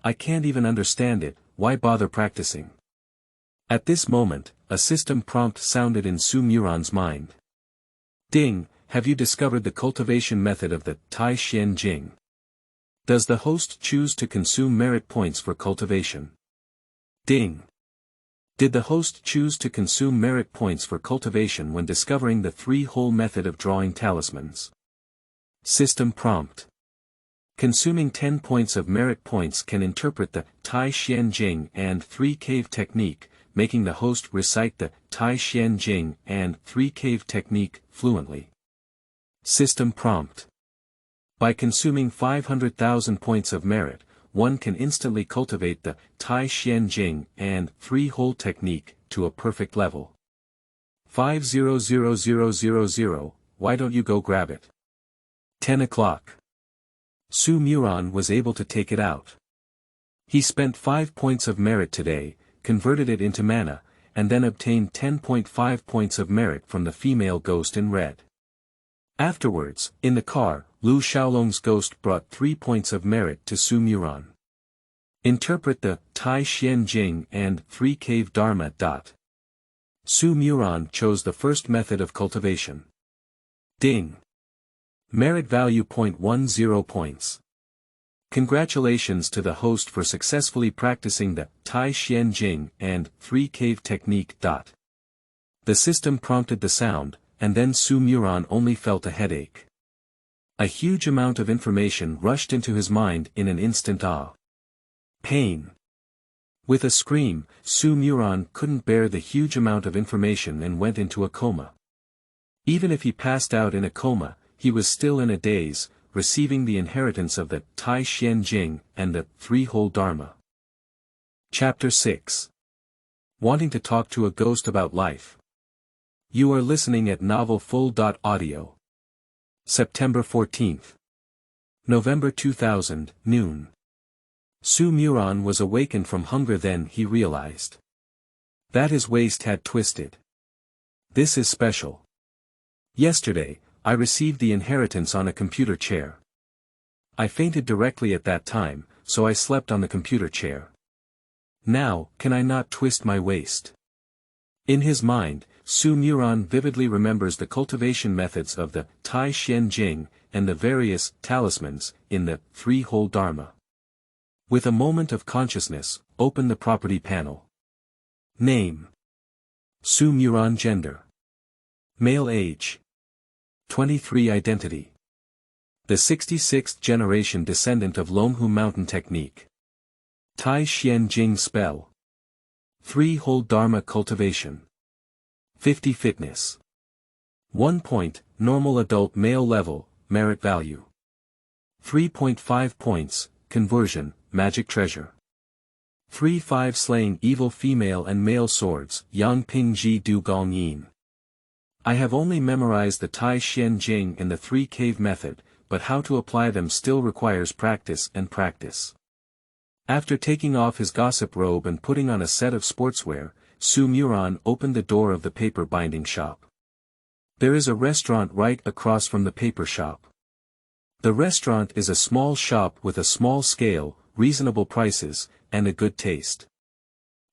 [SPEAKER 1] I can't even understand it, why bother practicing? At this moment, a system prompt sounded in Muran's mind. Ding, have you discovered the cultivation method of the Tai Xian Jing? Does the host choose to consume merit points for cultivation? Ding. Did the host choose to consume merit points for cultivation when discovering the 3-hole method of drawing talismans? System prompt. Consuming 10 points of merit points can interpret the Tai Xian Jing and 3-cave technique, making the host recite the Tai Xian Jing and 3-cave technique fluently. System prompt. By consuming 500,000 points of merit, one can instantly cultivate the Tai Xian Jing and 3-hole technique to a perfect level. 500000, why don't you go grab it? 10 o'clock. Su Muran was able to take it out. He spent 5 points of merit today, converted it into mana, and then obtained 10.5 points of merit from the female ghost in red. Afterwards, in the car, Lu Xiaolong's ghost brought 3 points of merit to Su Muran. Interpret the Tai Xian Jing and 3 Cave Dharma. Su Muran chose the first method of cultivation. Ding. Merit value 0.10 points. Congratulations to the host for successfully practicing the Tai Xian Jing and 3 Cave technique. The system prompted the sound, and then Su Muran only felt a headache. A huge amount of information rushed into his mind in an instant. Pain. With a scream, Su Muran couldn't bear the huge amount of information and went into a coma. Even if he passed out in a coma, he was still in a daze, receiving the inheritance of the Tai Xian Jing and the 3-Whole Dharma. Chapter 6. Wanting to talk to a ghost about life. You are listening at novelfull.audio. September 14th. November 2000, noon. Su Muran was awakened from hunger, then he realized that his waist had twisted. This is special. Yesterday, I received the inheritance on a computer chair. I fainted directly at that time, so I slept on the computer chair. Now, can I not twist my waist? In his mind, Su Muran vividly remembers the cultivation methods of the Tai Xian Jing and the various talismans in the 3-Whole Dharma. With a moment of consciousness, open the property panel. Name. Su Muran. Gender. Male. Age. 23. Identity. The 66th generation descendant of Longhu Mountain Technique. Tai Xian Jing spell. 3-Whole Dharma cultivation. 50. Fitness. 1 point, normal adult male level, merit value. 3.5 points, conversion, magic treasure. 3-5 slaying evil female and male swords, Yang Ping Ji Du Gong Yin. I have only memorized the Tai Xian Jing and the 3 Cave method, but how to apply them still requires practice and practice. After taking off his gossip robe and putting on a set of sportswear, Su Muran opened the door of the paper binding shop. There is a restaurant right across from the paper shop. The restaurant is a small shop with a small scale, reasonable prices, and a good taste.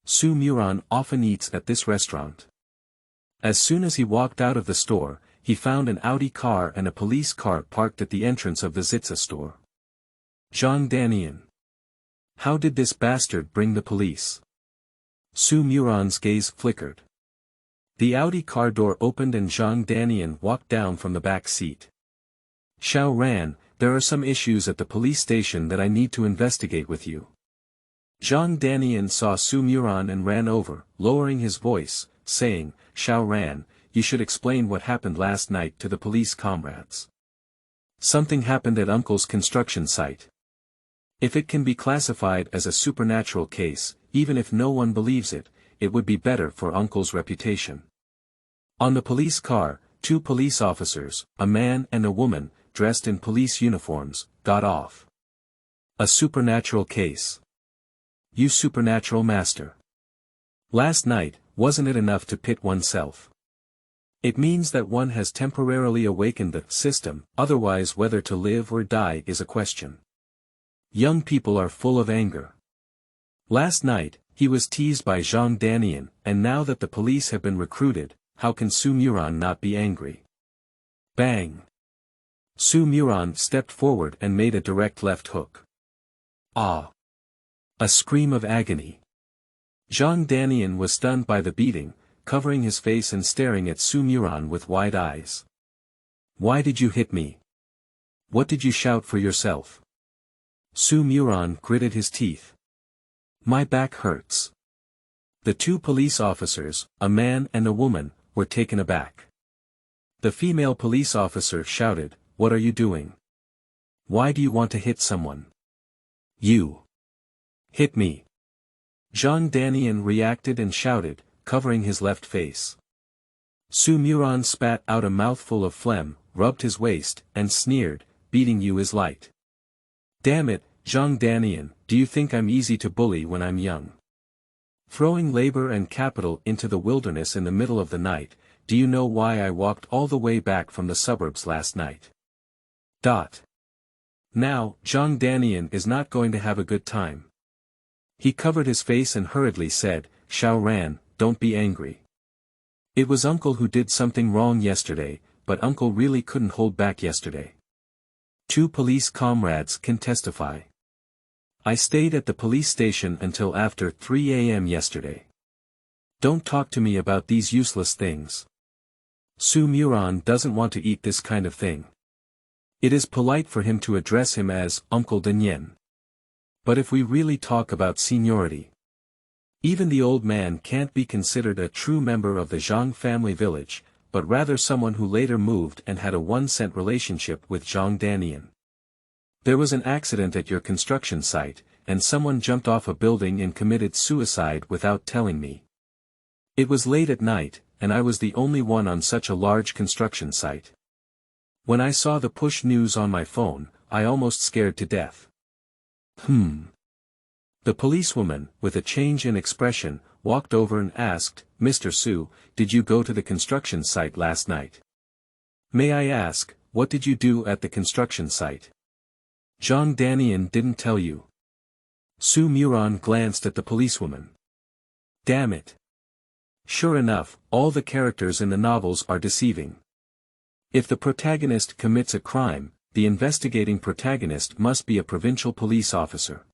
[SPEAKER 1] Su Muran often eats at this restaurant. As soon as he walked out of the store, he found an Audi car and a police car parked at the entrance of the Zitza store. Zhang Danian. How did this bastard bring the police? Su Muran's gaze flickered. The Audi car door opened and Zhang Danian walked down from the back seat. Xiao Ran, there are some issues at the police station that I need to investigate with you. Zhang Danian saw Su Muran and ran over, lowering his voice, saying, Xiao Ran, you should explain what happened last night to the police comrades. Something happened at Uncle's construction site. If it can be classified as a supernatural case, even if no one believes it, it would be better for Uncle's reputation. On the police car, 2 police officers, a man and a woman, dressed in police uniforms, got off. A supernatural case. You supernatural master. Last night, wasn't it enough to pit oneself? It means that one has temporarily awakened the system, otherwise whether to live or die is a question. Young people are full of anger. Last night, he was teased by Zhang Danian, and now that the police have been recruited, how can Su Muran not be angry? Bang! Su Muran stepped forward and made a direct left hook. Ah! A scream of agony. Zhang Danian was stunned by the beating, covering his face and staring at Su Muran with wide eyes. Why did you hit me? What did you shout for yourself? Su Muran gritted his teeth. My back hurts. The 2 police officers, a man and a woman, were taken aback. The female police officer shouted, What are you doing? Why do you want to hit someone? You. Hit me. Zhang Danian reacted and shouted, covering his left face. Su Muran spat out a mouthful of phlegm, rubbed his waist, and sneered, "Beating you is light. Damn it, Zhang Danian, do you think I'm easy to bully when I'm young? Throwing labor and capital into the wilderness in the middle of the night, do you know why I walked all the way back from the suburbs last night? Now, Zhang Danian is not going to have a good time." He covered his face and hurriedly said, "Xiaoran, don't be angry. It was Uncle who did something wrong yesterday, but Uncle really couldn't hold back yesterday. 2 police comrades can testify. I stayed at the police station until after 3 a.m. yesterday. Don't talk to me about these useless things. Su Muran doesn't want to eat this kind of thing. It is polite for him to address him as Uncle Danyan. But if we really talk about seniority, even the old man can't be considered a true member of the Zhang family village, but rather someone who later moved and had a one-cent relationship with Zhang Danian. There was an accident at your construction site, and someone jumped off a building and committed suicide without telling me. It was late at night, and I was the only one on such a large construction site. When I saw the push news on my phone, I almost scared to death." The policewoman, with a change in expression, walked over and asked, "Mr. Su, did you go to the construction site last night? May I ask, what did you do at the construction site? Zhang Danian didn't tell you?" Su Muran glanced at the policewoman. Damn it. Sure enough, all the characters in the novels are deceiving. If the protagonist commits a crime, the investigating protagonist must be a provincial police officer.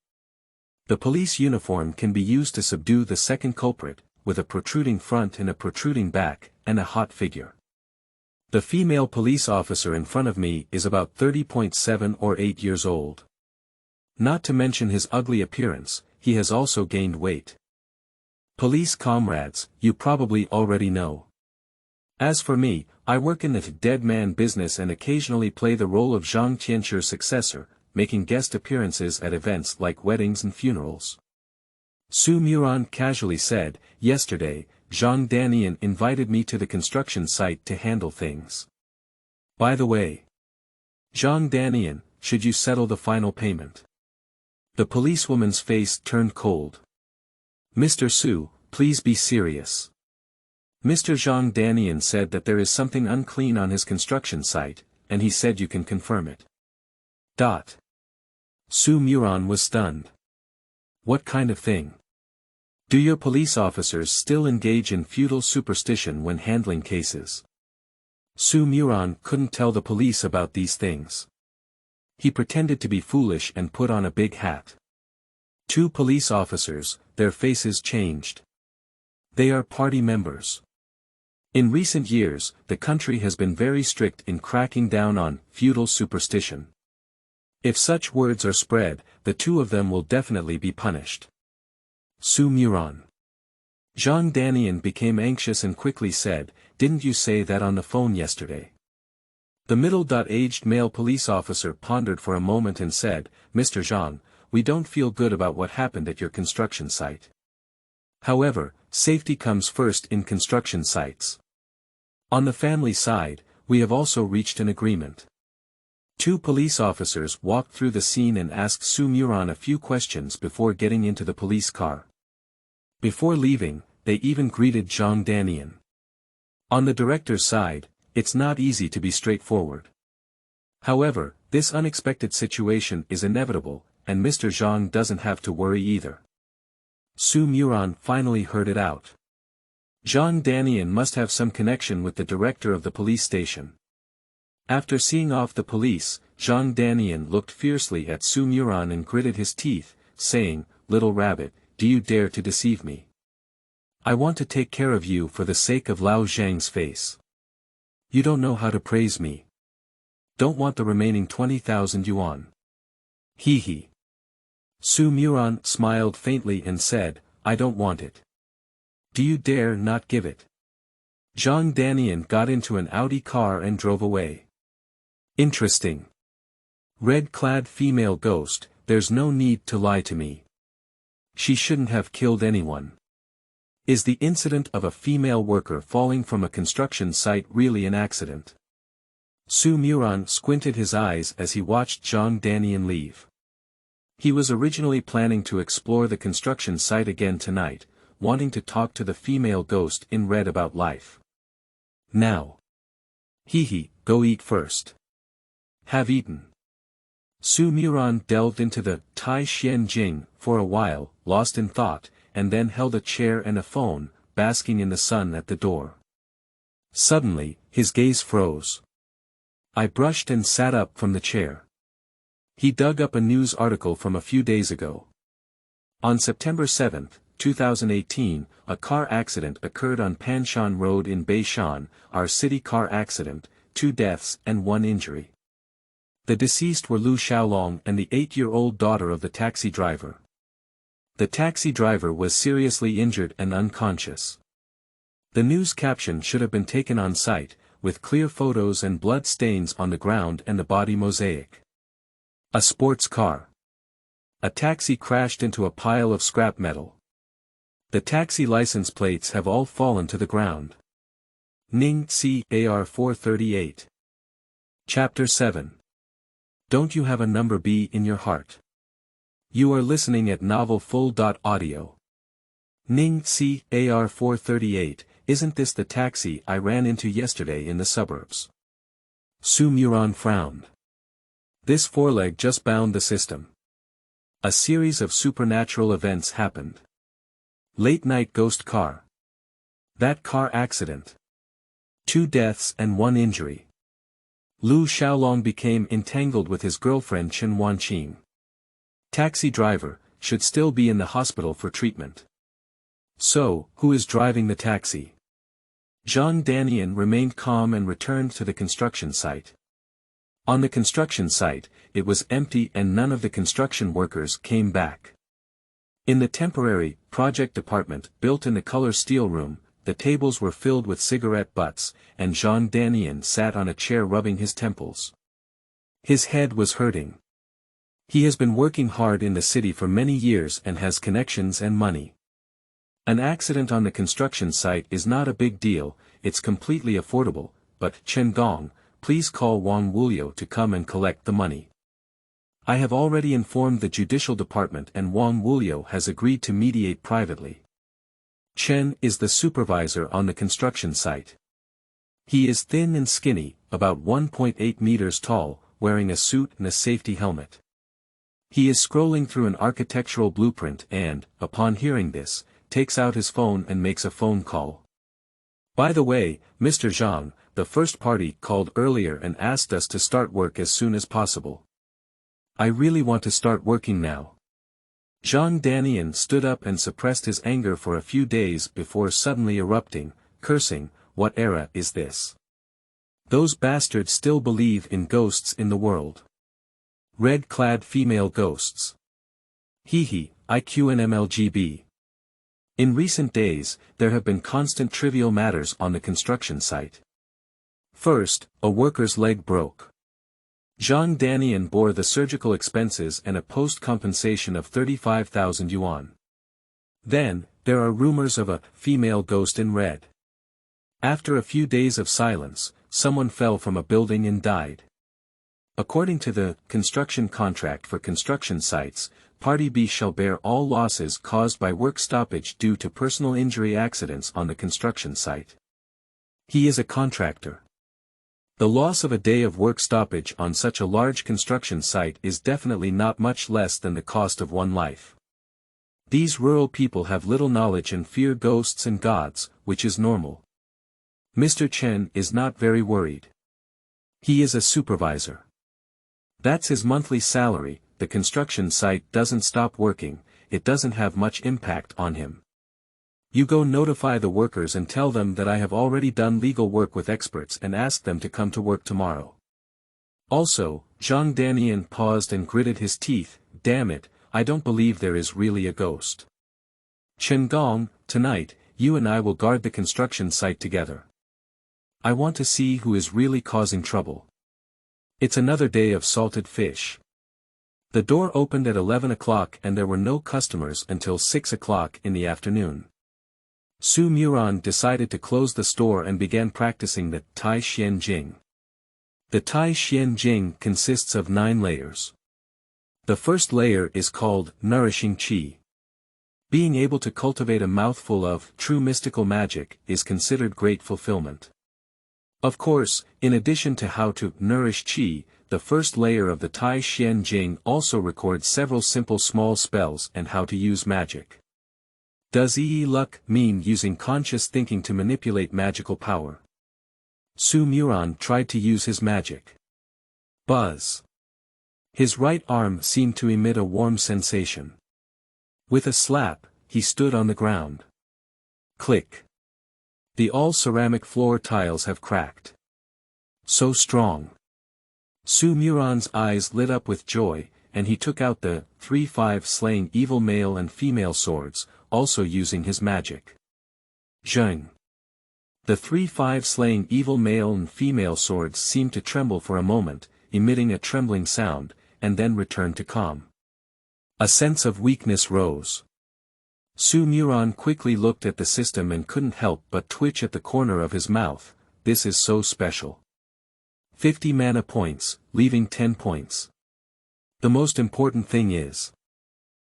[SPEAKER 1] The police uniform can be used to subdue the second culprit, with a protruding front and a protruding back, and a hot figure. The female police officer in front of me is about 30.7 or 8 years old. Not to mention his ugly appearance, he has also gained weight. Police comrades, you probably already know. As for me, I work in the dead man business and occasionally play the role of Zhang Tianqi's successor, making guest appearances at events like weddings and funerals. Su Muran casually said, "Yesterday, Zhang Danian invited me to the construction site to handle things. By the way, Zhang Danian, should you settle the final payment?" The policewoman's face turned cold. "Mr. Su, please be serious. Mr. Zhang Danian said that there is something unclean on his construction site, and he said you can confirm it." Su Muran was stunned. "What kind of thing? Do your police officers still engage in feudal superstition when handling cases?" Su Muran couldn't tell the police about these things. He pretended to be foolish and put on a big hat. 2 police officers, their faces changed. They are party members. In recent years, the country has been very strict in cracking down on feudal superstition. If such words are spread, the 2 of them will definitely be punished. Su Muran. Zhang Danian became anxious and quickly said, "Didn't you say that on the phone yesterday?" The middle-aged male police officer pondered for a moment and said, "Mr. Zhang, we don't feel good about what happened at your construction site. However, safety comes first in construction sites. On the family side, we have also reached an agreement." 2 police officers walked through the scene and asked Su Muran a few questions before getting into the police car. Before leaving, they even greeted Zhang Danian. On the director's side, it's not easy to be straightforward. However, this unexpected situation is inevitable, and Mr. Zhang doesn't have to worry either. Su Muran finally heard it out. Zhang Danian must have some connection with the director of the police station. After seeing off the police, Zhang Danian looked fiercely at Su Muran and gritted his teeth, saying, "Little rabbit, do you dare to deceive me? I want to take care of you for the sake of Lao Zhang's face. You don't know how to praise me. Don't want the remaining 20,000 yuan. Hee hee." Su Muran smiled faintly and said, "I don't want it. Do you dare not give it?" Zhang Danian got into an Audi car and drove away. Interesting. Red-clad female ghost, there's no need to lie to me. She shouldn't have killed anyone. Is the incident of a female worker falling from a construction site really an accident? Muran squinted his eyes as he watched Zhang Danian leave. He was originally planning to explore the construction site again tonight, wanting to talk to the female ghost in red about life. Now. Hee, go eat first. Have eaten. Muran delved into the Tai Xian Jing for a while, lost in thought, and then held a chair and a phone, basking in the sun at the door. Suddenly, his gaze froze. I brushed and sat up from the chair. He dug up a news article from a few days ago. On September 7, 2018, a car accident occurred on Panshan Road in Beishan, our city car accident, 2 deaths and 1 injury. The deceased were Lu Xiaolong and the 8-year-old daughter of the taxi driver. The taxi driver was seriously injured and unconscious. The news caption should have been taken on site, with clear photos and blood stains on the ground and the body mosaic. A sports car. A taxi crashed into a pile of scrap metal. The taxi license plates have all fallen to the ground. Ning C. AR 438. Chapter 7. Don't you have a number B in your heart? You are listening at novelfull.audio. Ning C. AR 438, isn't this the taxi I ran into yesterday in the suburbs? Muran frowned. This foreleg just bound the system. A series of supernatural events happened. Late-night ghost car. That car accident. 2 deaths and 1 injury. Lu Xiaolong became entangled with his girlfriend Chen Wanqing. Taxi driver, should still be in the hospital for treatment. So, who is driving the taxi? Zhang Danian remained calm and returned to the construction site. On the construction site, it was empty and none of the construction workers came back. In the temporary project department built in the color steel room, the tables were filled with cigarette butts, and Zhang Danian sat on a chair rubbing his temples. His head was hurting. He has been working hard in the city for many years and has connections and money. An accident on the construction site is not a big deal, it's completely affordable, but Chen Gong, please call Wang Wulio to come and collect the money. I have already informed the judicial department and Wang Wulio has agreed to mediate privately. Chen is the supervisor on the construction site. He is thin and skinny, about 1.8 meters tall, wearing a suit and a safety helmet. He is scrolling through an architectural blueprint and, upon hearing this, takes out his phone and makes a phone call. By the way, Mr. Zhang, the first party called earlier and asked us to start work as soon as possible. I really want to start working now. Zhang Danian stood up and suppressed his anger for a few days before suddenly erupting, cursing, what era is this? Those bastards still believe in ghosts in the world. Red-clad female ghosts. Hee, IQNMLGB. In recent days, there have been constant trivial matters on the construction site. First, a worker's leg broke. Zhang Danian bore the surgical expenses and a post-compensation of 35,000 yuan. Then, there are rumors of a female ghost in red. After a few days of silence, someone fell from a building and died. According to the construction contract for construction sites, Party B shall bear all losses caused by work stoppage due to personal injury accidents on the construction site. He is a contractor. The loss of a day of work stoppage on such a large construction site is definitely not much less than the cost of one life. These rural people have little knowledge and fear ghosts and gods, which is normal. Mr. Chen is not very worried. He is a supervisor. That's his monthly salary. The construction site doesn't stop working, it doesn't have much impact on him. You go notify the workers and tell them that I have already done legal work with experts and ask them to come to work tomorrow. Also, Zhang Danian paused and gritted his teeth, damn it, I don't believe there is really a ghost. Chen Gong, tonight, you and I will guard the construction site together. I want to see who is really causing trouble. It's another day of salted fish. The door opened at 11 o'clock and there were no customers until 6 o'clock in the afternoon. Muran decided to close the store and began practicing the Tai Xian Jing. The Tai Xian Jing consists of 9 layers. The first layer is called nourishing qi. Being able to cultivate a mouthful of true mystical magic is considered great fulfillment. Of course, in addition to how to nourish qi, the first layer of the Tai Xian Jing also records several simple small spells and how to use magic. Does luck mean using conscious thinking to manipulate magical power? Muran tried to use his magic. Buzz. His right arm seemed to emit a warm sensation. With a slap, he stood on the ground. Click. The all-ceramic floor tiles have cracked. So strong. Muran's eyes lit up with joy, and he took out the 3-5 slaying evil male and female swords, also using his magic. Jing. The 3-5 slaying evil male and female swords seemed to tremble for a moment, emitting a trembling sound, and then returned to calm. A sense of weakness rose. Muran quickly looked at the system and couldn't help but twitch at the corner of his mouth. This is so special. 50 mana points, leaving 10 points. The most important thing is,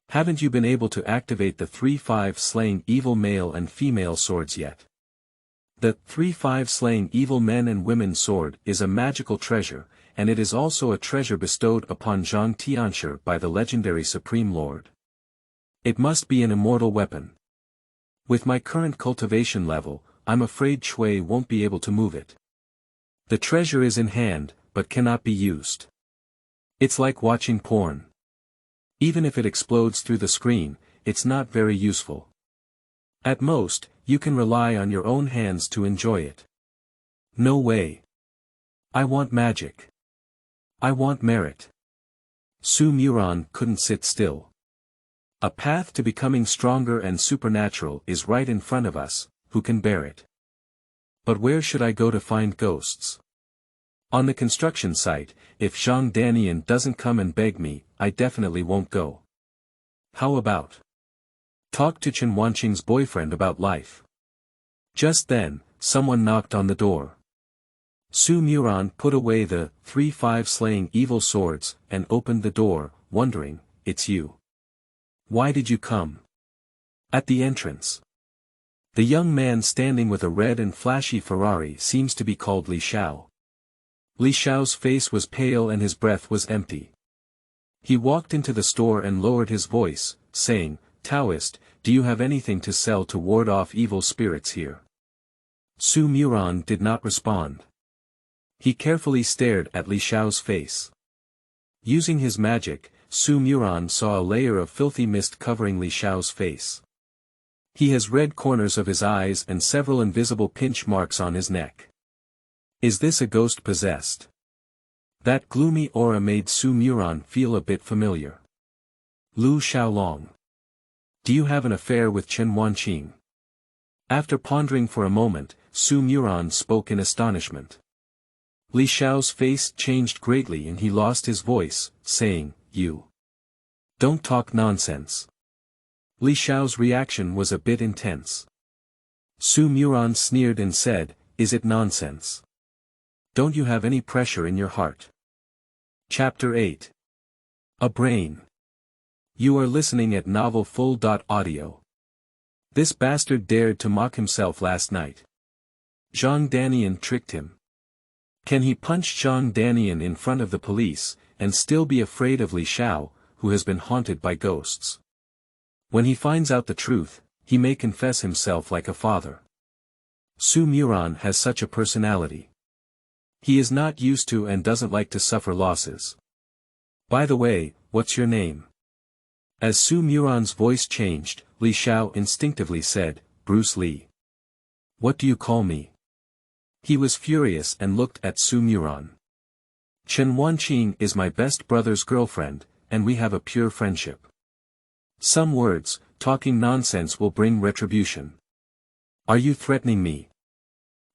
[SPEAKER 1] haven't you been able to activate the 3-5 slaying evil male and female swords yet? The 3-5 slaying evil men and women sword is a magical treasure, and it is also a treasure bestowed upon Zhang Tianshi by the legendary Supreme Lord. It must be an immortal weapon. With my current cultivation level, I'm afraid Shui won't be able to move it. The treasure is in hand, but cannot be used. It's like watching porn. Even if it explodes through the screen, it's not very useful. At most, you can rely on your own hands to enjoy it. No way. I want magic. I want merit. Muran couldn't sit still. A path to becoming stronger and supernatural is right in front of us, who can bear it? But where should I go to find ghosts? On the construction site, if Zhang Danian doesn't come and beg me, I definitely won't go. How about talk to Chen Wanqing's boyfriend about life? Just then, someone knocked on the door. Muran put away the 3-5 slaying evil swords and opened the door, wondering, it's you. Why did you come? At the entrance. The young man standing with a red and flashy Ferrari seems to be called Li Xiao. Li Xiao's face was pale and his breath was empty. He walked into the store and lowered his voice, saying, Taoist, do you have anything to sell to ward off evil spirits here? Muran did not respond. He carefully stared at Li Xiao's face. Using his magic, Muran saw a layer of filthy mist covering Li Xiao's face. He has red corners of his eyes and several invisible pinch marks on his neck. Is this a ghost possessed? That gloomy aura made Muran feel a bit familiar. Lu Xiaolong. Do you have an affair with Chen Wanqing? After pondering for a moment, Muran spoke in astonishment. Li Xiao's face changed greatly and he lost his voice, saying, You. Don't talk nonsense. Li Xiao's reaction was a bit intense. Muran sneered and said, Is it nonsense? Don't you have any pressure in your heart? Chapter 8. A Brain. You are listening at novelfull.audio. This bastard dared to mock himself last night. Zhang Danian tricked him. Can he punch Zhang Danian in front of the police, and still be afraid of Li Xiao, who has been haunted by ghosts? When he finds out the truth, he may confess himself like a father. Muran has such a personality. He is not used to and doesn't like to suffer losses. By the way, what's your name? As Muran's voice changed, Li Xiao instinctively said, Bruce Lee. What do you call me? He was furious and looked at Muran. Chen Wanqing is my best brother's girlfriend, and we have a pure friendship. Some words, talking nonsense will bring retribution. Are you threatening me?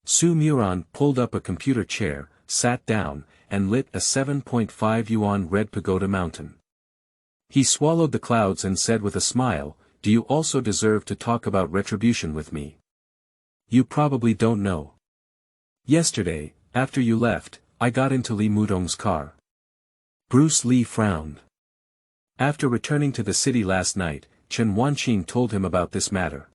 [SPEAKER 1] Muran pulled up a computer chair, sat down, and lit a 7.5 yuan red pagoda mountain. He swallowed the clouds and said with a smile, Do you also deserve to talk about retribution with me? You probably don't know. Yesterday, after you left, I got into Li Mudong's car. Bruce Lee frowned. After returning to the city last night, Chen Wanqing told him about this matter.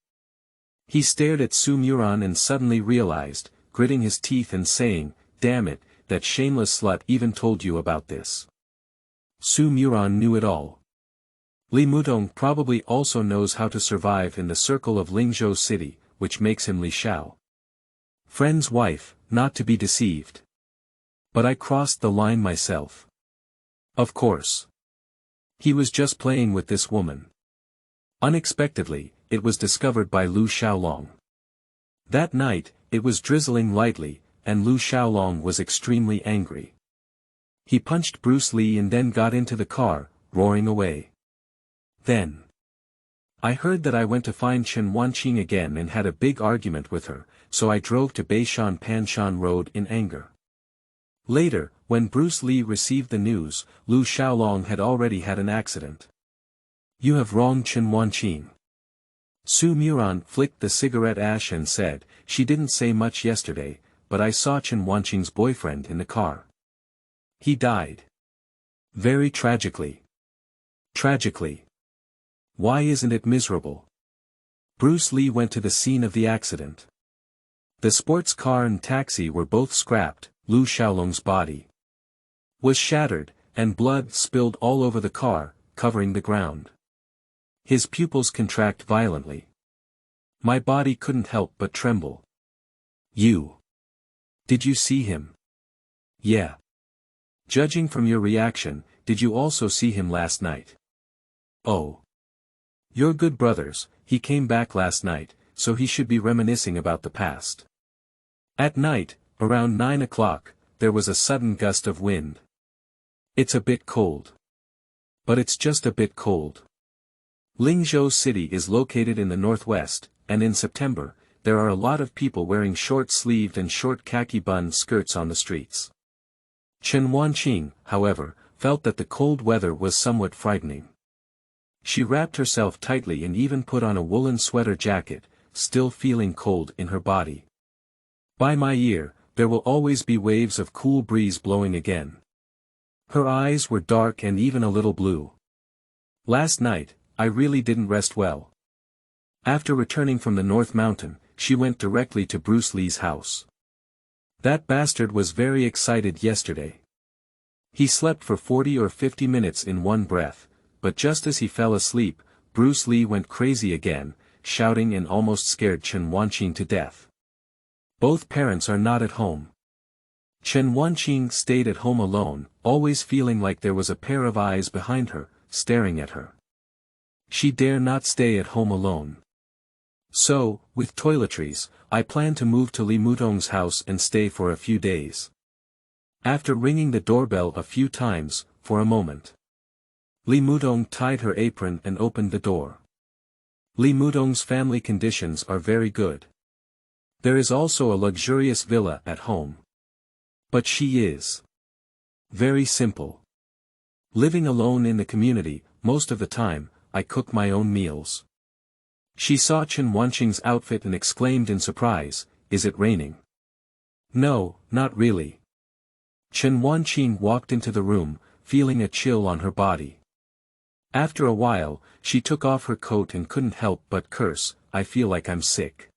[SPEAKER 1] He stared at Su Muran and suddenly realized, gritting his teeth and saying, "Damn it, that shameless slut even told you about this." Su Muran knew it all. Li Mudong probably also knows how to survive in the circle of Lingzhou City, which makes him Li Xiao. Friend's wife, not to be deceived. But I crossed the line myself. Of course. He was just playing with this woman. Unexpectedly, it was discovered by Lu Xiaolong. That night, it was drizzling lightly, and Lu Xiaolong was extremely angry. He punched Bruce Lee and then got into the car, roaring away. Then. I heard that I went to find Chen Wanqing again and had a big argument with her, so I drove to Beishan Panshan Road in anger. Later, when Bruce Lee received the news, Lu Xiaolong had already had an accident. You have wronged Chen Wanqing. Su Muran flicked the cigarette ash and said, she didn't say much yesterday, but I saw Chen Wanqing's boyfriend in the car. He died. Very tragically. Tragically. Why isn't it miserable? Bruce Lee went to the scene of the accident. The sports car and taxi were both scrapped. Lu Xiaolong's body was shattered, and blood spilled all over the car, covering the ground. His pupils contract violently. My body couldn't help but tremble. You. Did you see him? Yeah. Judging from your reaction, did you also see him last night? Oh. You're good brothers. He came back last night, so he should be reminiscing about the past. At night, around 9 o'clock, there was a sudden gust of wind. It's a bit cold. But it's just a bit cold. Lingzhou City is located in the northwest, and in September, there are a lot of people wearing short-sleeved and short khaki bun skirts on the streets. Chen Wanqing, however, felt that the cold weather was somewhat frightening. She wrapped herself tightly and even put on a woolen sweater jacket, still feeling cold in her body. By my ear, there will always be waves of cool breeze blowing again. Her eyes were dark and even a little blue. Last night, I really didn't rest well. After returning from the North Mountain, she went directly to Bruce Lee's house. That bastard was very excited yesterday. He slept for 40 or 50 minutes in one breath, but just as he fell asleep, Bruce Lee went crazy again, shouting and almost scared Chen Wanqing to death. Both parents are not at home. Chen Wanqing stayed at home alone, always feeling like there was a pair of eyes behind her, staring at her. She dare not stay at home alone. So, with toiletries, I plan to move to Li Mudong's house and stay for a few days. After ringing the doorbell a few times, for a moment, Li Mudong tied her apron and opened the door. Li Mudong's family conditions are very good. There is also a luxurious villa at home. But she is very simple. Living alone in the community, most of the time, I cook my own meals. She saw Chen Wanqing's outfit and exclaimed in surprise, "Is it raining?" No, not really. Chen Wanqing walked into the room, feeling a chill on her body. After a while, she took off her coat and couldn't help but curse, "I feel like I'm sick.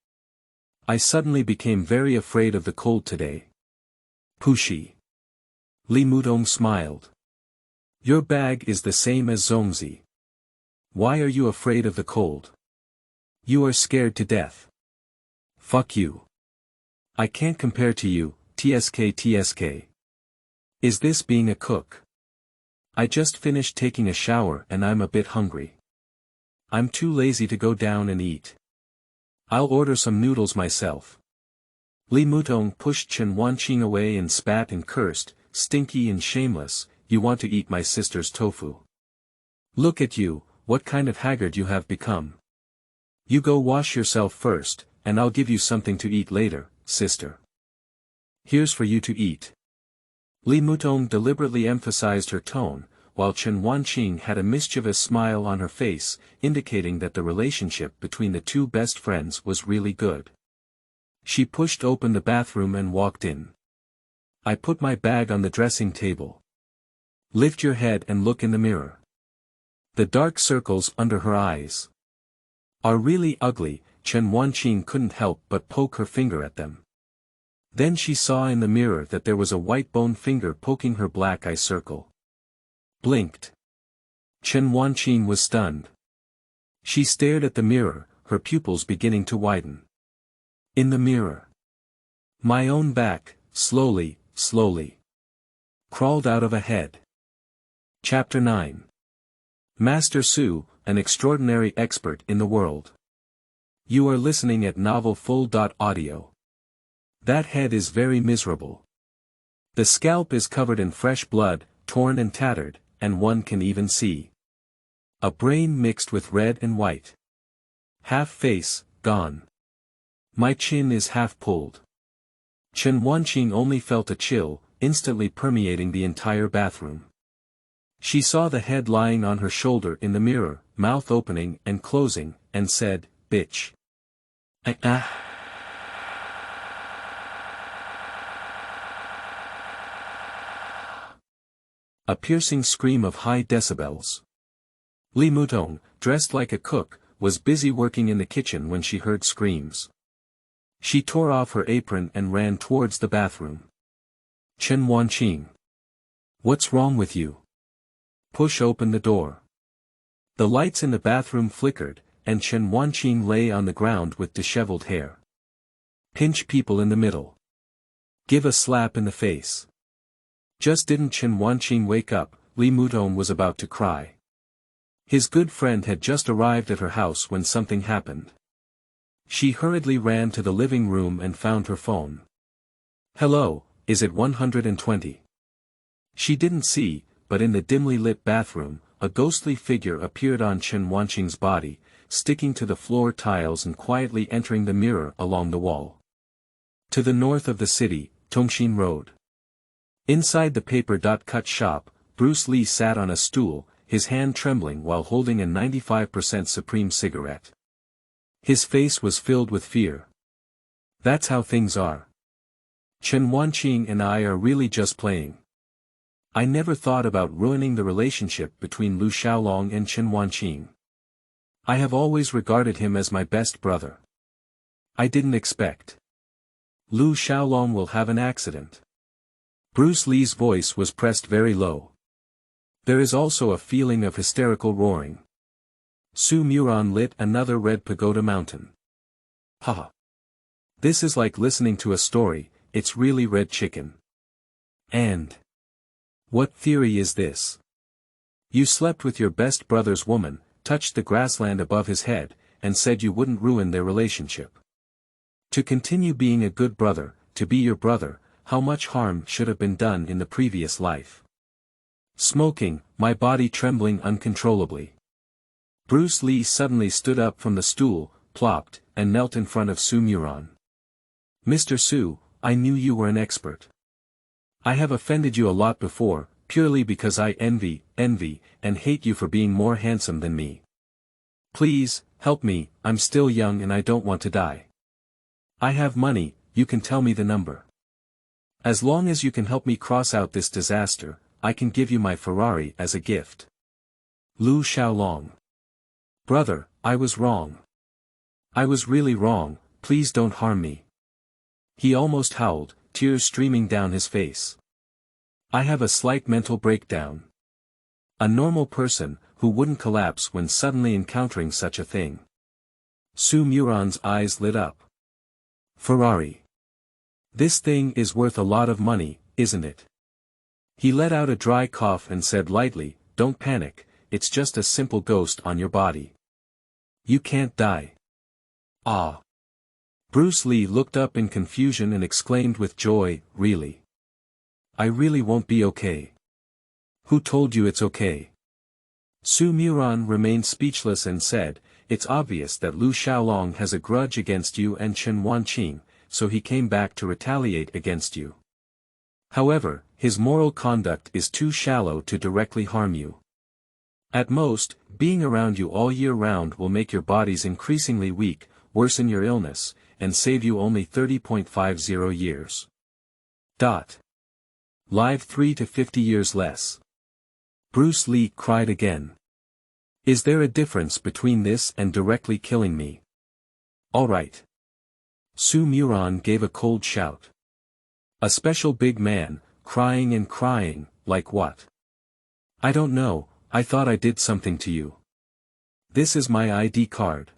[SPEAKER 1] I suddenly became very afraid of the cold today." Pushi. Li Mudong smiled. Your bag is the same as Zongzi. Why are you afraid of the cold? You are scared to death. Fuck you. I can't compare to you, TSK. Is this being a cook? I just finished taking a shower and I'm a bit hungry. I'm too lazy to go down and eat. I'll order some noodles myself. Li Mudong pushed Chen Wanqing away and spat and cursed, "Stinky and shameless, you want to eat my sister's tofu. Look at you, what kind of haggard you have become. You go wash yourself first, and I'll give you something to eat later, sister. Here's for you to eat." Li Mudong deliberately emphasized her tone, while Chen Wanqing had a mischievous smile on her face, indicating that the relationship between the two best friends was really good. She pushed open the bathroom and walked in. I put my bag on the dressing table. Lift your head and look in the mirror. The dark circles under her eyes are really ugly. Chen Wanqing couldn't help but poke her finger at them. Then she saw in the mirror that there was a white bone finger poking her black eye circle. Blinked. Chen Wanqing was stunned. She stared at the mirror, her pupils beginning to widen. In the mirror, my own back, slowly, crawled out of a head. Chapter 9. Master Su, an extraordinary expert in the world. You are listening at novelfull.audio. That head is very miserable. The scalp is covered in fresh blood, torn and tattered, and one can even see a brain mixed with red and white. Half face, gone. My chin is half pulled. Chen Wanqing only felt a chill, instantly permeating the entire bathroom. She saw the head lying on her shoulder in the mirror, mouth opening and closing, and said, "Bitch." A piercing scream of high decibels. Li Mutong, dressed like a cook, was busy working in the kitchen when she heard screams. She tore off her apron and ran towards the bathroom. Chen Wanqing. What's wrong with you? Push open the door. The lights in the bathroom flickered, and Chen Wanqing lay on the ground with disheveled hair. Pinch people in the middle. Give a slap in the face. Just didn't Chen Wanqing wake up, Li Mutong was about to cry. His good friend had just arrived at her house when something happened. She hurriedly ran to the living room and found her phone. Hello, is it 120? She didn't see, but in the dimly lit bathroom, a ghostly figure appeared on Chen Wanqing's body, sticking to the floor tiles and quietly entering the mirror along the wall. To the north of the city, Tongxin Road. Inside the paper-cut shop, Bruce Lee sat on a stool, his hand trembling while holding a 95% Supreme cigarette. His face was filled with fear. That's how things are. Chen Wanqing and I are really just playing. I never thought about ruining the relationship between Lu Xiaolong and Chen Wanqing. I have always regarded him as my best brother. I didn't expect. Lu Xiaolong will have an accident. Bruce Lee's voice was pressed very low. There is also a feeling of hysterical roaring. Su Muran lit another red pagoda mountain. Haha. This is like listening to a story, it's really red chicken. And what theory is this? You slept with your best brother's woman, touched the grassland above his head, and said you wouldn't ruin their relationship. To continue being a good brother, to be your brother, how much harm should have been done in the previous life? Smoking, my body trembling uncontrollably. Bruce Lee suddenly stood up from the stool, plopped, and knelt in front of Su Muran. Mr. Su, I knew you were an expert. I have offended you a lot before, purely because I envy, and hate you for being more handsome than me. Please, help me, I'm still young and I don't want to die. I have money, you can tell me the number. As long as you can help me cross out this disaster, I can give you my Ferrari as a gift. Lu Xiaolong. Brother, I was wrong. I was really wrong, please don't harm me. He almost howled, tears streaming down his face. I have a slight mental breakdown. A normal person, who wouldn't collapse when suddenly encountering such a thing. Su Muran's eyes lit up. Ferrari. This thing is worth a lot of money, isn't it? He let out a dry cough and said lightly, don't panic, it's just a simple ghost on your body. You can't die. Ah. Bruce Lee looked up in confusion and exclaimed with joy, really? I really won't be okay. Who told you it's okay? Su Muran remained speechless and said, it's obvious that Lu Xiaolong has a grudge against you and Chen Wanqing, so he came back to retaliate against you. However, his moral conduct is too shallow to directly harm you. At most, being around you all year round will make your bodies increasingly weak, worsen your illness, and save you only 30.50 years. Live 3 to 50 years less. Bruce Lee cried again. Is there a difference between this and directly killing me? Alright. Su Muran gave a cold shout. A special big man, crying and crying, like what? I don't know, I thought I did something to you. This is my ID card.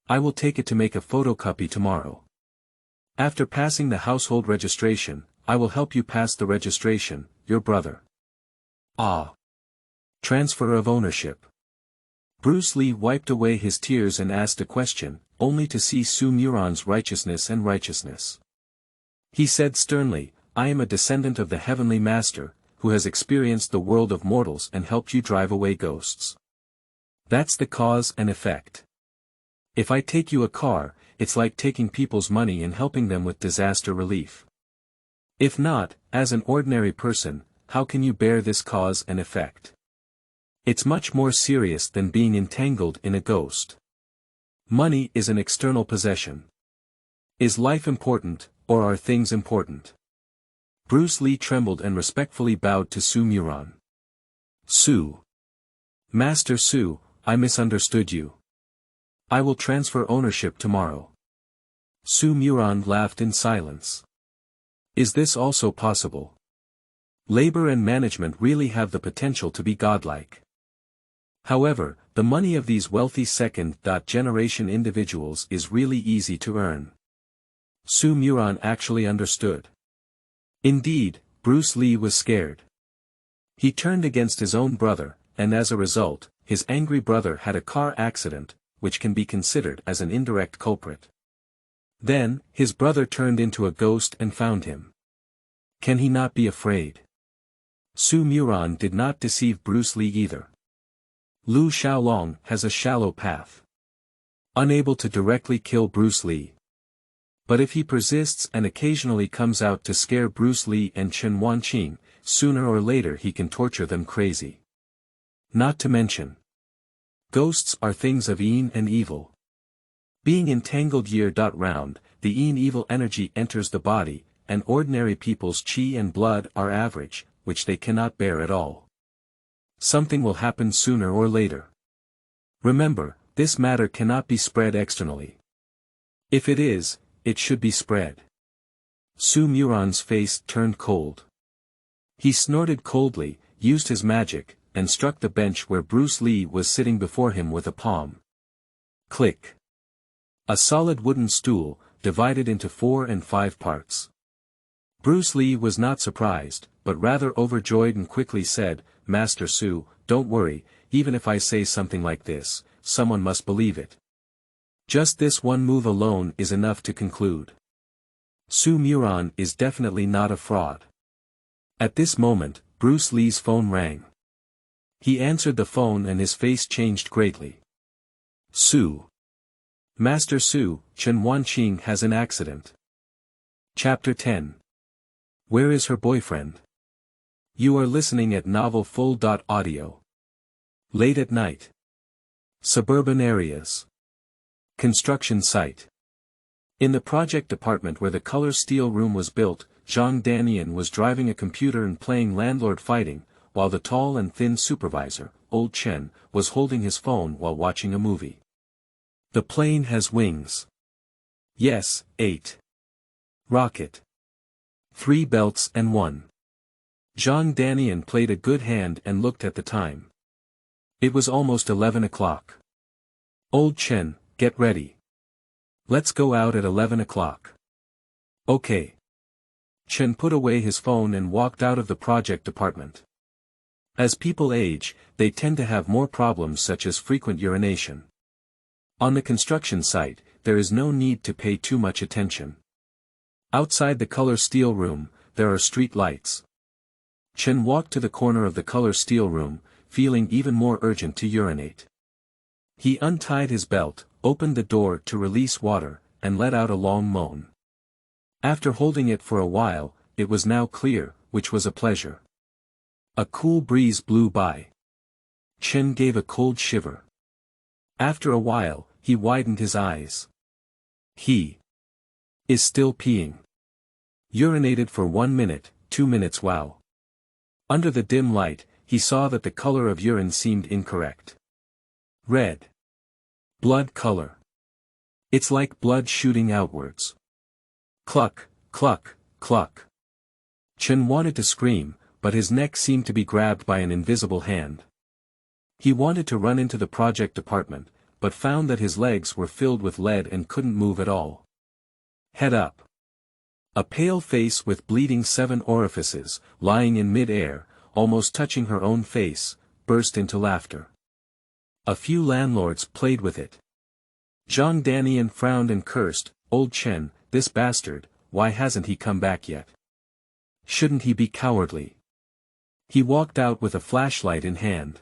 [SPEAKER 1] I will take it to make a photocopy tomorrow. After passing the household registration, I will help you pass the registration, your brother. Ah. Transfer of ownership. Bruce Lee wiped away his tears and asked a question, only to see Su Muran's righteousness. He said sternly, I am a descendant of the Heavenly Master, who has experienced the world of mortals and helped you drive away ghosts. That's the cause and effect. If I take you a car, it's like taking people's money and helping them with disaster relief. If not, as an ordinary person, how can you bear this cause and effect? It's much more serious than being entangled in a ghost. Money is an external possession. Is life important, or are things important? Bruce Lee trembled and respectfully bowed to Su Muran. Su. Master Su, I misunderstood you. I will transfer ownership tomorrow. Su Muran laughed in silence. Is this also possible? Labor and management really have the potential to be godlike. However, the money of these wealthy second-generation individuals is really easy to earn. Su Muran actually understood. Indeed, Bruce Lee was scared. He turned against his own brother, and as a result, his angry brother had a car accident, which can be considered as an indirect culprit. Then, his brother turned into a ghost and found him. Can he not be afraid? Su Muran did not deceive Bruce Lee either. Lu Xiaolong has a shallow path. Unable to directly kill Bruce Lee. But if he persists and occasionally comes out to scare Bruce Lee and Chen Wanqing, sooner or later he can torture them crazy. Not to mention, ghosts are things of yin and evil. Being entangled year-round, the yin evil energy enters the body, and ordinary people's qi and blood are average, which they cannot bear at all. Something will happen sooner or later. Remember, this matter cannot be spread externally. If it is, it should be spread. Su Muran's face turned cold. He snorted coldly, used his magic, and struck the bench where Bruce Lee was sitting before him with a palm. Click. A solid wooden stool, divided into 4 and 5 parts. Bruce Lee was not surprised, but rather overjoyed and quickly said, Master Su, don't worry, even if I say something like this, someone must believe it. Just this one move alone is enough to conclude. Su Muran is definitely not a fraud. At this moment, Bruce Lee's phone rang. He answered the phone and his face changed greatly. Su. Master Su, Chen Wanqing has an accident. Chapter 10. Where is her boyfriend? You are listening at novelfull.audio. Late at night. Suburban areas. Construction site. In the project department where the color steel room was built, Zhang Danian was driving a computer and playing landlord fighting, while the tall and thin supervisor, Old Chen, was holding his phone while watching a movie. The plane has wings. Yes, 8. Rocket. 3 belts and 1. Zhang Danian played a good hand and looked at the time. It was almost 11 o'clock. Old Chen, get ready. Let's go out at 11 o'clock. Okay. Chen put away his phone and walked out of the project department. As people age, they tend to have more problems such as frequent urination. On the construction site, there is no need to pay too much attention. Outside the color steel room, there are street lights. Chen walked to the corner of the color steel room, feeling even more urgent to urinate. He untied his belt, opened the door to release water, and let out a long moan. After holding it for a while, it was now clear, which was a pleasure. A cool breeze blew by. Chen gave a cold shiver. After a while, he widened his eyes. He is still peeing. Urinated for 1 minute, 2 minutes wow. Under the dim light, he saw that the color of urine seemed incorrect. Red. Blood color. It's like blood shooting outwards. Cluck, cluck, cluck. Chen wanted to scream, but his neck seemed to be grabbed by an invisible hand. He wanted to run into the project department, but found that his legs were filled with lead and couldn't move at all. Head up. A pale face with bleeding 7 orifices, lying in mid-air, almost touching her own face, burst into laughter. A few landlords played with it. Zhang Danian frowned and cursed, "Old Chen, this bastard, why hasn't he come back yet? Shouldn't he be cowardly?" He walked out with a flashlight in hand.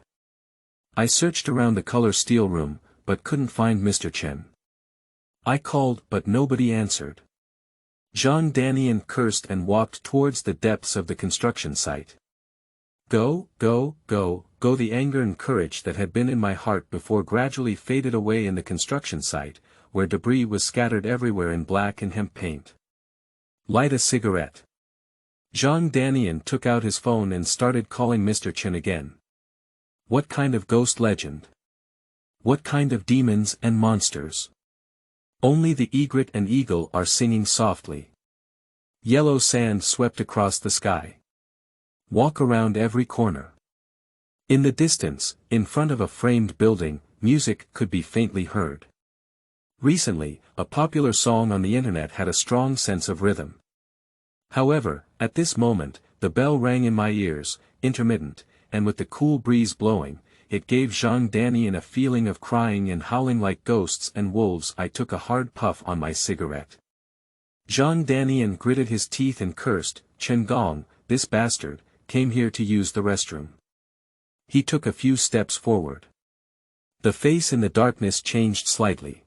[SPEAKER 1] I searched around the color steel room, but couldn't find Mr. Chen. I called but nobody answered. Zhang Danian cursed and walked towards the depths of the construction site. Go, go, go, go. The anger and courage that had been in my heart before gradually faded away in the construction site, where debris was scattered everywhere in black and hemp paint. Light a cigarette. Zhang Danian took out his phone and started calling Mr. Chen again. What kind of ghost legend? What kind of demons and monsters? Only the egret and eagle are singing softly. Yellow sand swept across the sky. Walk around every corner. In the distance, in front of a framed building, music could be faintly heard. Recently, a popular song on the internet had a strong sense of rhythm. However, at this moment, the bell rang in my ears, intermittent, and with the cool breeze blowing, it gave Zhang Danian a feeling of crying and howling like ghosts and wolves. I took a hard puff on my cigarette. Zhang Danian gritted his teeth and cursed, "Chen Gong, this bastard, came here to use the restroom." He took a few steps forward. The face in the darkness changed slightly.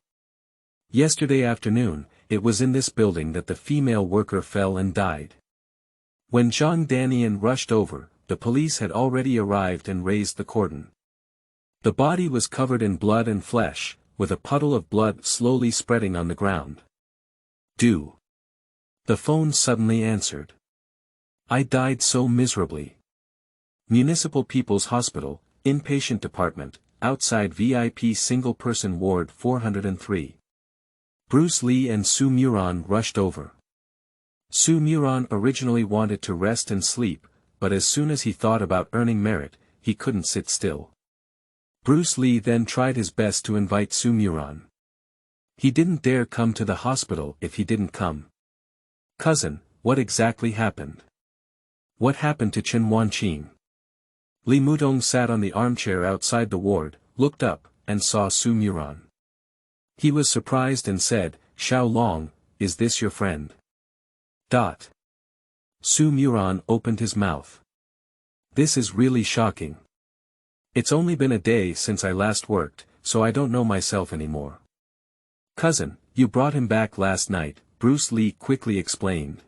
[SPEAKER 1] Yesterday afternoon, it was in this building that the female worker fell and died. When Zhang Danian rushed over, the police had already arrived and raised the cordon. The body was covered in blood and flesh, with a puddle of blood slowly spreading on the ground. Do. The phone suddenly answered. I died so miserably. Municipal People's Hospital, Inpatient Department, outside VIP Single-Person Ward 403. Bruce Lee and Su Muran rushed over. Su Muran originally wanted to rest and sleep, but as soon as he thought about earning merit, he couldn't sit still. Bruce Lee then tried his best to invite Su Muran. He didn't dare come to the hospital if he didn't come. Cousin, what exactly happened? What happened to Chen Wanqing? Li Mutong sat on the armchair outside the ward, looked up, and saw Su Muran. He was surprised and said, "Xiao Long, is this your friend?" Su Muran opened his mouth. This is really shocking. It's only been a day since I last worked, so I don't know myself anymore. Cousin, you brought him back last night, Bruce Lee quickly explained.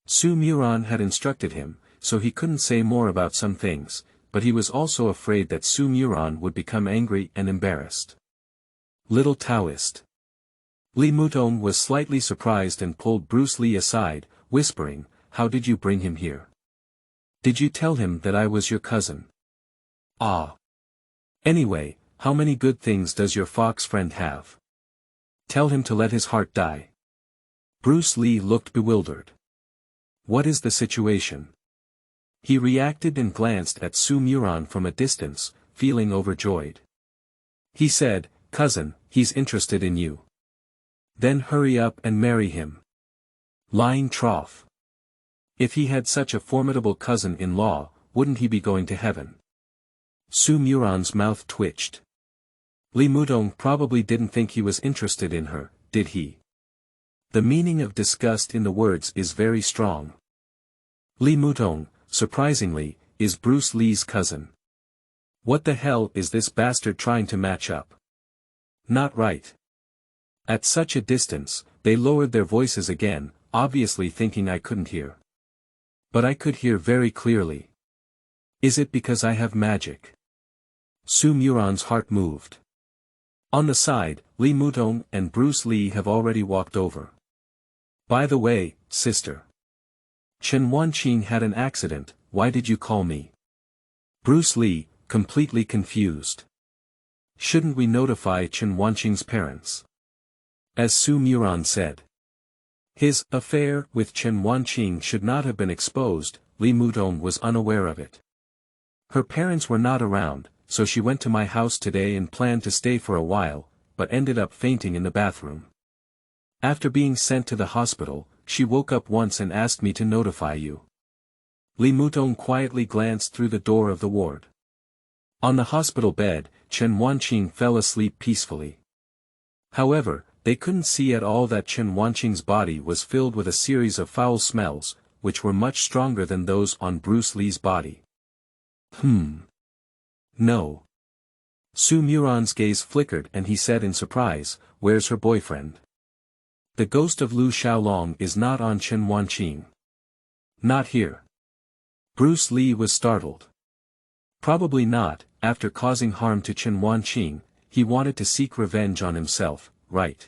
[SPEAKER 1] Su Muran had instructed him, so he couldn't say more about some things, but he was also afraid that Su Muran would become angry and embarrassed. Little Taoist. Li Mutong was slightly surprised and pulled Bruce Lee aside, whispering, "How did you bring him here? Did you tell him that I was your cousin?" Ah. Anyway, how many good things does your fox friend have? Tell him to let his heart die. Bruce Lee looked bewildered. What is the situation? He reacted and glanced at Su Muran from a distance, feeling overjoyed. He said, "Cousin, he's interested in you. Then hurry up and marry him." Lying trough. If he had such a formidable cousin-in-law, wouldn't he be going to heaven? Su Muran's mouth twitched. Li Mutong probably didn't think he was interested in her, did he? The meaning of disgust in the words is very strong. Li Mutong, surprisingly, is Bruce Lee's cousin. What the hell is this bastard trying to match up? Not right. At such a distance, they lowered their voices again, obviously thinking I couldn't hear. But I could hear very clearly. Is it because I have magic? Su Muran's heart moved. On the side, Li Mutong and Bruce Lee have already walked over. By the way, sister. Chen Wanqing had an accident, why did you call me? Bruce Lee, completely confused. Shouldn't we notify Chen Wanqing's parents? As Su Muran said. His affair with Chen Wanqing should not have been exposed, Li Mutong was unaware of it. Her parents were not around, so she went to my house today and planned to stay for a while, but ended up fainting in the bathroom. After being sent to the hospital, she woke up once and asked me to notify you. Li Mutong quietly glanced through the door of the ward. On the hospital bed, Chen Wanqing fell asleep peacefully. However, they couldn't see at all that Chen Wanqing's body was filled with a series of foul smells, which were much stronger than those on Bruce Lee's body. No. Su Muran's gaze flickered and he said in surprise, where's her boyfriend? The ghost of Lu Xiaolong is not on Chen Wanqing. Not here. Bruce Lee was startled. Probably not, after causing harm to Chen Wanqing, he wanted to seek revenge on himself, right?